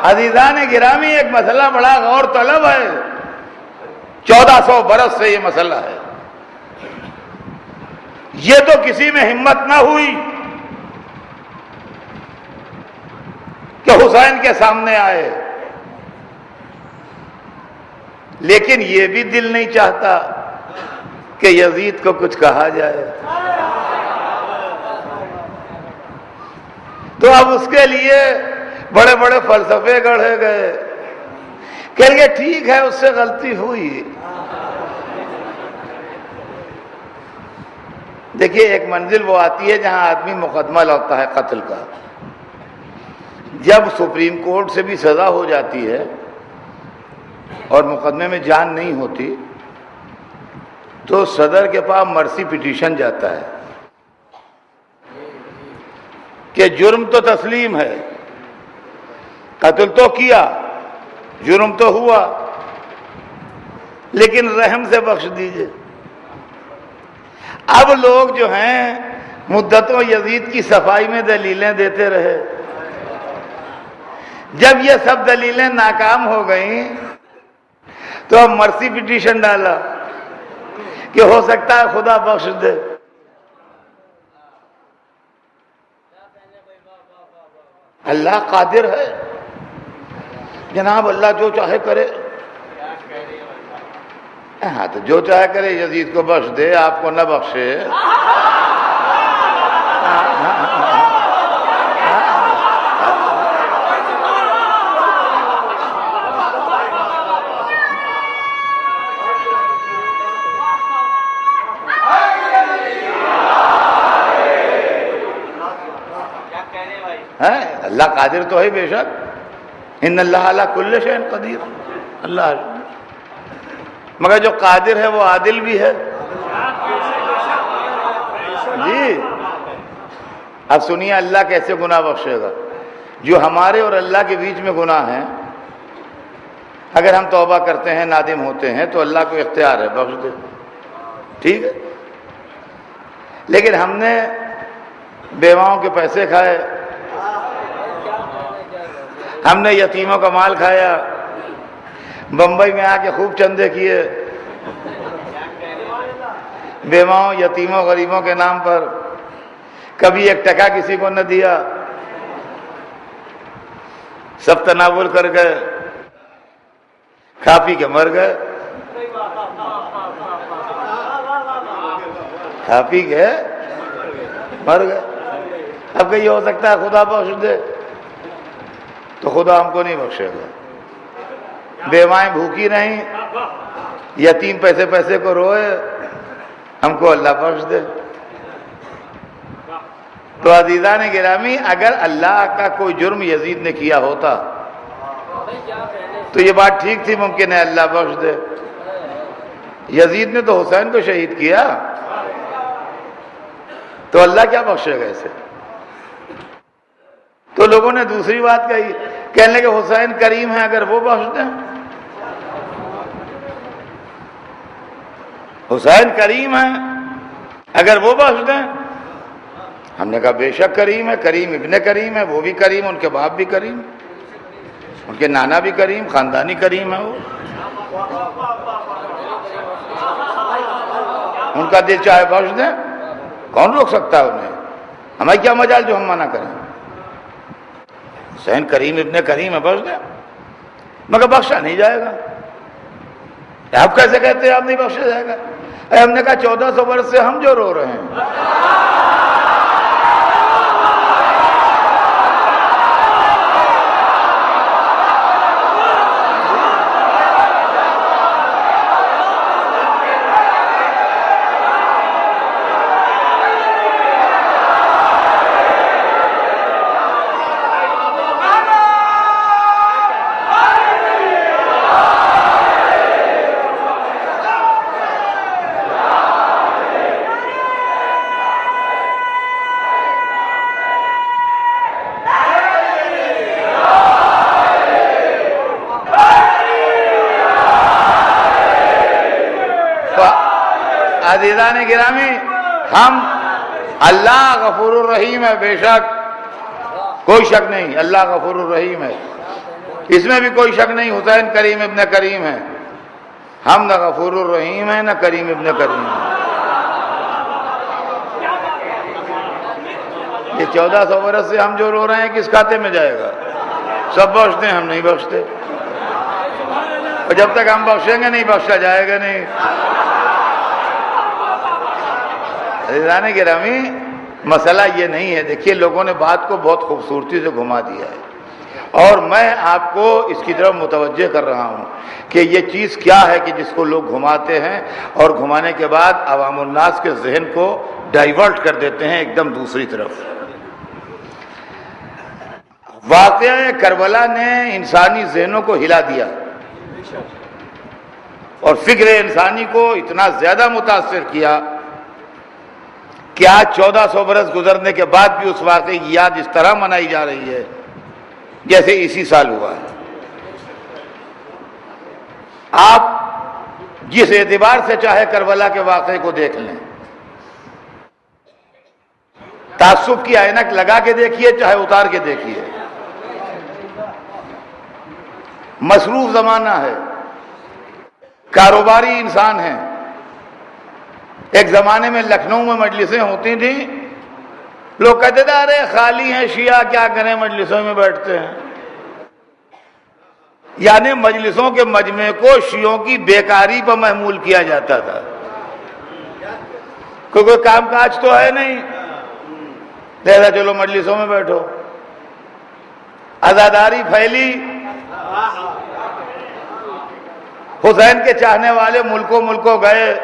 عزیزان گرامی، ایک مسئلہ بڑا غور طلب ہے، 1400 برس سے یہ مسئلہ ہے، یہ تو کسی میں ہمت نہ ہوئی کہ حسین کے سامنے آئے، لیکن یہ بھی دل نہیں چاہتا کہ یزید کو کچھ کہا جائے، تو اب اس کے لیے بڑے بڑے فلسفے گڑھے گئے، کہ ٹھیک ہے اس سے غلطی ہوئی۔ دیکھیے ایک منزل وہ آتی ہے جہاں آدمی مقدمہ لڑتا ہے قتل کا، جب سپریم کورٹ سے بھی سزا ہو جاتی ہے اور مقدمے میں جان نہیں ہوتی تو صدر کے پاس مرسی پٹیشن جاتا ہے کہ جرم تو تسلیم ہے، قتل تو کیا، جرم تو ہوا، لیکن رحم سے بخش دیجئے۔ اب لوگ جو ہیں مدتوں یزید کی صفائی میں دلیلیں دیتے رہے، جب یہ سب دلیلیں ناکام ہو گئیں تو اب مرسی پٹیشن ڈالا کہ ہو سکتا ہے خدا بخش دے۔ اللہ قادر ہے جناب، اللہ جو چاہے کرے، ہاں تو جو چاہے کرے، یزید کو بخش دے، آپ کو نہ بخشے۔ اللہ قادر تو ہے بے شک، ان اللہ علی کل شیء قدیر، اللہ مگر جو قادر ہے وہ عادل بھی ہے۔ جی اب سنیے اللہ کیسے گناہ بخشے گا۔ جو ہمارے اور اللہ کے بیچ میں گناہ ہیں، اگر ہم توبہ کرتے ہیں، نادم ہوتے ہیں تو اللہ کو اختیار ہے بخش دے، ٹھیک ہے۔ لیکن ہم نے بیواؤں کے پیسے کھائے، ہم نے یتیموں کا مال کھایا، بمبئی میں آ کے خوب چندے کیے، بیواؤں یتیموں غریبوں کے نام پر، کبھی 1 ٹکا کسی کو نہ دیا، سب تناول کر گئے، کھا پی کے مر گئے، کھا پی کے مر گئے۔ اب کہ یہ ہو سکتا ہے خدا بخش دے، تو خدا ہم کو نہیں بخشے گا۔ بیوائیں بھوکی رہیں، یتیم پیسے کو روئے، ہم کو اللہ بخش دے۔ تو عزیزان گرامی، اگر اللہ کا کوئی جرم یزید نے کیا ہوتا تو یہ بات ٹھیک تھی، ممکن ہے اللہ بخش دے۔ یزید نے تو حسین کو شہید کیا، تو اللہ کیا بخشے گا اسے؟ تو لوگوں نے دوسری بات کہی، کہنے لگے حسین کریم ہے، اگر وہ بخش دیں، حسین کریم ہے اگر وہ بخش دیں۔ ہم نے کہا بے شک کریم ہے، کریم ابن کریم ہے، وہ بھی کریم، ان کے باپ بھی کریم، ان کے نانا بھی کریم، خاندانی کریم ہے وہ، ان کا دل چاہے بخش دیں، کون روک سکتا ہے انہیں؟ ہمیں کیا مجال جو ہم منع کریں؟ حسین کریم ابن کریم ہے، بخش دیں، مگر بخشا نہیں جائے گا۔ آپ کیسے کہتے ہیں آپ نہیں بخشا جائے گا؟ ہم نے کہا 1400 برس سے ہم جو رو رہے ہیں، عزیزان گرامی، ہم اللہ غفور الرحیم ہے، بے شک کوئی شک نہیں، اللہ غفور الرحیم ہے، اس میں بھی کوئی شک نہیں حسین کریم ابن کریم ہے، ہم نہ غفور الرحیم ہیں نہ کریم ابن کریم ہیں۔ یہ 1400 برس سے ہم جو رو رہے ہیں کس کھاتے میں جائے گا؟ سب بخشتے ہیں، ہم نہیں بخشتے، اور جب تک ہم بخشیں گے نہیں بخشا جائے گا نہیں۔ عزیزان گرامی، مسئلہ یہ نہیں ہے۔ دیکھیے لوگوں نے بات کو بہت خوبصورتی سے گھما دیا ہے، اور میں آپ کو اس کی طرف متوجہ کر رہا ہوں کہ یہ چیز کیا ہے کہ جس کو لوگ گھماتے ہیں اور گھمانے کے بعد عوام الناس کے ذہن کو ڈائیورٹ کر دیتے ہیں ایک دم دوسری طرف۔ واقعہ کربلا نے انسانی ذہنوں کو ہلا دیا اور فکر انسانی کو اتنا زیادہ متاثر کیا کہ آج 1400 برس گزرنے کے بعد بھی اس واقعے کی یاد اس طرح منائی جا رہی ہے جیسے اسی سال ہوا ہے۔ آپ جس اعتبار سے چاہے کربلا کے واقعے کو دیکھ لیں، تعصب کی عینک لگا کے دیکھیے چاہے اتار کے دیکھیے، مصروف زمانہ ہے، کاروباری انسان ہیں۔ ایک زمانے میں لکھنؤ میں مجلسیں ہوتی تھیں، لوگ کہتے تھے ارے خالی ہیں شیعہ، کیا کریں مجلسوں میں بیٹھتے ہیں۔ یعنی مجلسوں کے مجمع کو شیعوں کی بیکاری پر محمول کیا جاتا تھا، کوئی کام کاج تو ہے نہیں، لہذا چلو مجلسوں میں بیٹھو۔ عزاداری پھیلی، حسین کے چاہنے والے ملکوں ملکوں گئے۔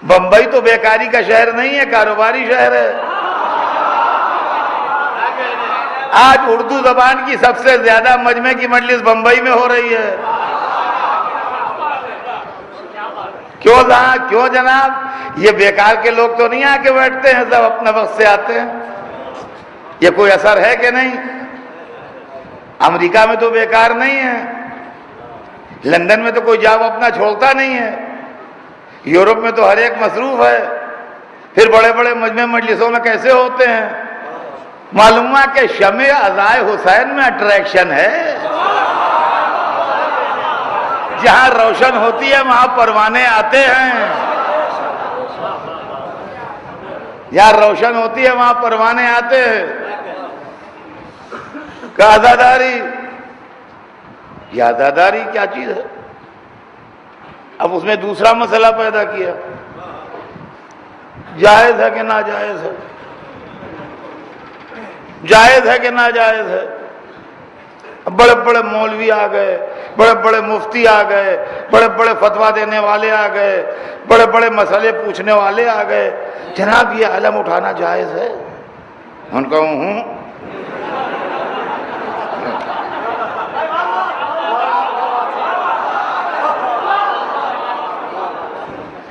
بمبئی تو بیکاری کا شہر نہیں ہے، کاروباری شہر ہے۔ آج اردو زبان کی سب سے زیادہ مجمع کی مجلس بمبئی میں ہو رہی ہے۔ کیوں جناب؟ یہ بیکار کے لوگ تو نہیں آ کے بیٹھتے ہیں، سب اپنے وقت سے آتے ہیں۔ یہ کوئی اثر ہے کہ نہیں؟ امریکہ میں تو بیکار نہیں ہے، لندن میں تو کوئی جاب اپنا چھوڑتا نہیں ہے، یورپ میں تو ہر ایک مصروف ہے۔ پھر بڑے بڑے مجمع مجلسوں میں کیسے ہوتے ہیں؟ معلوم ہے کہ شمع عزائے حسین میں اٹریکشن ہے، جہاں روشن ہوتی ہے وہاں پروانے آتے ہیں، جہاں روشن ہوتی ہے وہاں پروانے آتے ہیں۔ کہ عزاداری، یہ عزاداری کیا چیز ہے؟ اب اس میں دوسرا مسئلہ پیدا کیا، جائز ہے کہ ناجائز ہے، جائز ہے کہ ناجائز ہے۔ بڑے بڑے مولوی آ گئے، بڑے بڑے مفتی آ گئے، بڑے بڑے فتویٰ دینے والے آ گئے، بڑے بڑے مسئلے پوچھنے والے آ گئے، جناب یہ علم اٹھانا جائز ہے؟ ان کا ہوں۔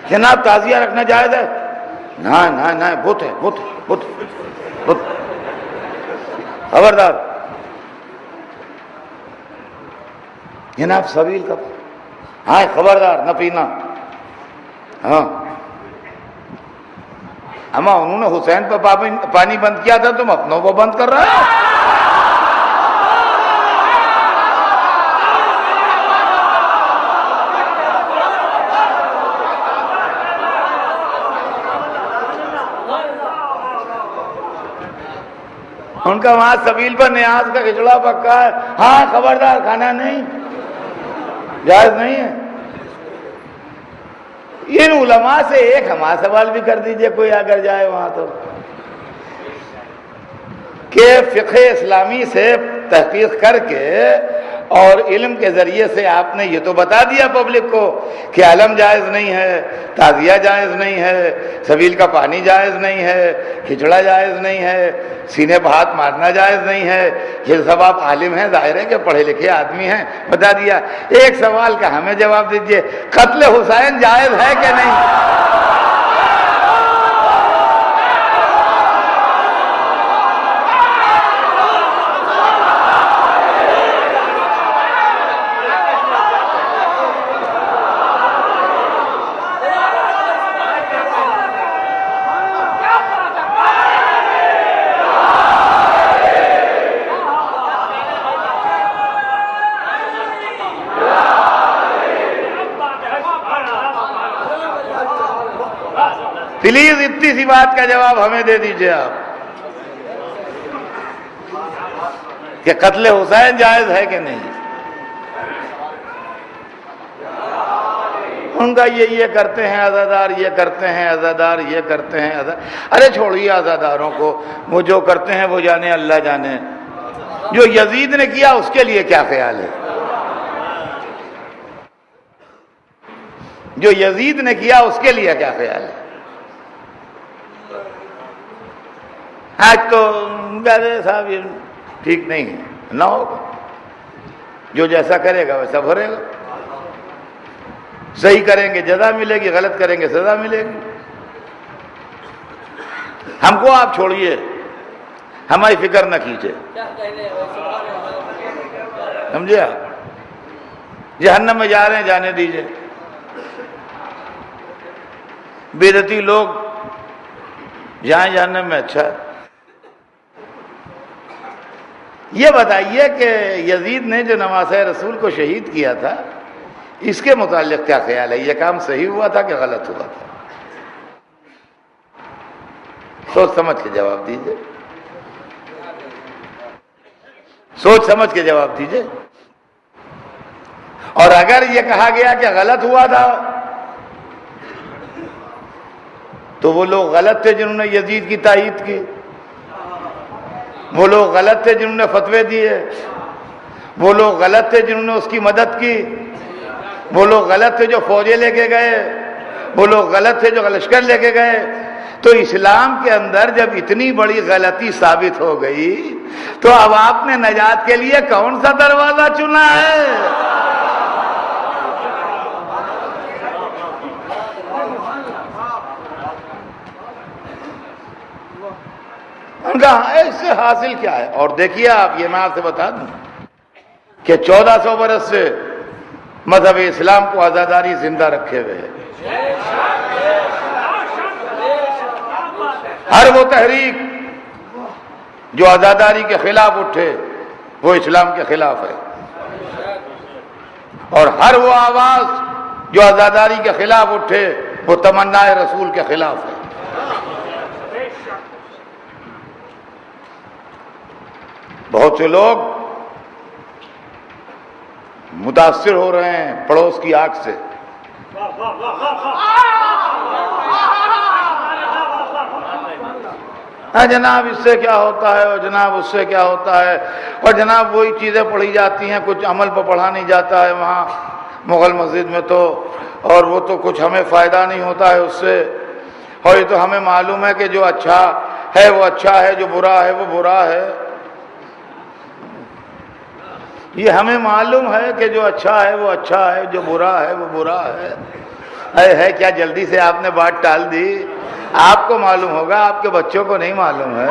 جناب تعزیہ رکھنا جائز ہے؟ نہ بت ہے، بت بت بت، خبردار۔ جناب سبیل کا، ہاں خبردار نہ پینا۔ ہاں اما انہوں نے حسین پہ پانی بند کیا تھا، تم اپنوں کو بند کر رہے ہو۔ ان کا وہاں سبیل پر نیاز کا کھچڑا پکا ہے، ہاں خبردار کھانا نہیں، جائز نہیں ہے۔ ان علماء سے ایک ہمارا سوال بھی کر دیجئے کوئی اگر جائے وہاں تو، کہ فقہ اسلامی سے تحقیق کر کے اور علم کے ذریعے سے آپ نے یہ تو بتا دیا پبلک کو کہ علم جائز نہیں ہے، تعزیہ جائز نہیں ہے، سبیل کا پانی جائز نہیں ہے، کھچڑا جائز نہیں ہے، سینے پہ ہاتھ مارنا جائز نہیں ہے، یہ سب آپ عالم ہیں، ظاہر ہے کہ پڑھے لکھے آدمی ہیں، بتا دیا۔ ایک سوال کا ہمیں جواب دیجئے، قتل حسین جائز ہے کہ نہیں؟ پلیز اتنی سی بات کا جواب ہمیں دے دیجئے آپ کہ قتل حسین جائز ہے کہ نہیں؟ ان کا یہ کرتے ہیں عزادار، یہ کرتے ہیں عزادار، یہ کرتے ہیں ارے چھوڑیے عزاداروں کو، وہ جو کرتے ہیں وہ جانے اللہ جانے۔ جو یزید نے کیا اس کے لیے کیا خیال ہے؟ جو یزید نے کیا اس کے لیے کیا خیال ہے؟ آج تو صاحب یہ ٹھیک نہیں ہے، نہ ہوگا، جو جیسا کرے گا ویسا بھرے گا۔ صحیح کریں گے جزا ملے گی، غلط کریں گے سزا ملے گی۔ ہم کو آپ چھوڑیے، ہماری فکر نہ کیجیے، سمجھے آپ؟ جہنم میں جا رہے ہیں جانے دیجیے۔ بدعتی لوگ جائیں جہنم میں، اچھا۔ یہ بتائیے کہ یزید نے جو نواسہ رسول کو شہید کیا تھا اس کے متعلق کیا خیال ہے؟ یہ کام صحیح ہوا تھا کہ غلط ہوا تھا؟ سوچ سمجھ کے جواب دیجیے، سوچ سمجھ کے جواب دیجیے۔ اور اگر یہ کہا گیا کہ غلط ہوا تھا تو وہ لوگ غلط تھے جنہوں نے یزید کی تائید کی، وہ لوگ غلط تھے جنہوں نے فتوے دیے، وہ لوگ غلط تھے جنہوں نے اس کی مدد کی، وہ لوگ غلط تھے جو فوجیں لے کے گئے، وہ لوگ غلط تھے جو لشکر لے کے گئے۔ تو اسلام کے اندر جب اتنی بڑی غلطی ثابت ہو گئی تو اب آپ نے نجات کے لیے کون سا دروازہ چنا ہے؟ ان کا اس سے حاصل کیا ہے؟ اور دیکھیے آپ، یہ میں آپ سے بتا دوں کہ 1400 برس سے مذہب اسلام کو آزاداری زندہ رکھے ہوئے ہے۔ ہر وہ تحریک جو آزاداری کے خلاف اٹھے وہ اسلام کے خلاف ہے، اور ہر وہ آواز جو آزاداری کے خلاف اٹھے وہ تمنا رسول کے خلاف ہے۔ بہت سے لوگ متاثر ہو رہے ہیں پڑوس کی آگ سے۔ جناب اس سے کیا ہوتا ہے، اور جناب اس سے کیا ہوتا ہے، اور جناب وہی چیزیں پڑھی جاتی ہیں، کچھ عمل پہ پڑھا نہیں جاتا ہے وہاں مغل مسجد میں تو، اور وہ تو کچھ ہمیں فائدہ نہیں ہوتا ہے اس سے، اور یہ تو ہمیں معلوم ہے کہ جو اچھا ہے وہ اچھا ہے، جو برا ہے وہ برا ہے۔ یہ ہمیں معلوم ہے کہ جو اچھا ہے وہ اچھا ہے، جو برا ہے وہ برا ہے۔ ہے کیا جلدی سے آپ نے بات ٹال دی؟ آپ کو معلوم ہوگا، آپ کے بچوں کو نہیں معلوم ہے۔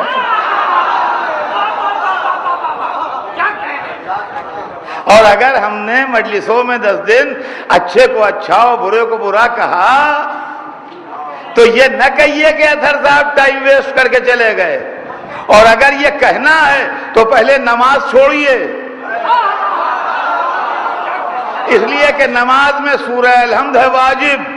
اور اگر ہم نے مجلسوں میں 10 دن اچھے کو اچھا اور برے کو برا کہا تو یہ نہ کہیے کہ اطہر صاحب ٹائم ویسٹ کر کے چلے گئے، اور اگر یہ کہنا ہے تو پہلے نماز چھوڑیے، اس لیے کہ نماز میں سورہ الحمد ہے واجب۔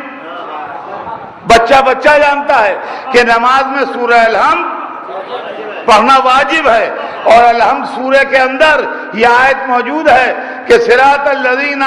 بچہ جانتا ہے کہ نماز میں سورہ الحمد پڑھنا واجب ہے، اور الحمد سورہ کے اندر یہ آیت موجود ہے کہ صراط الذین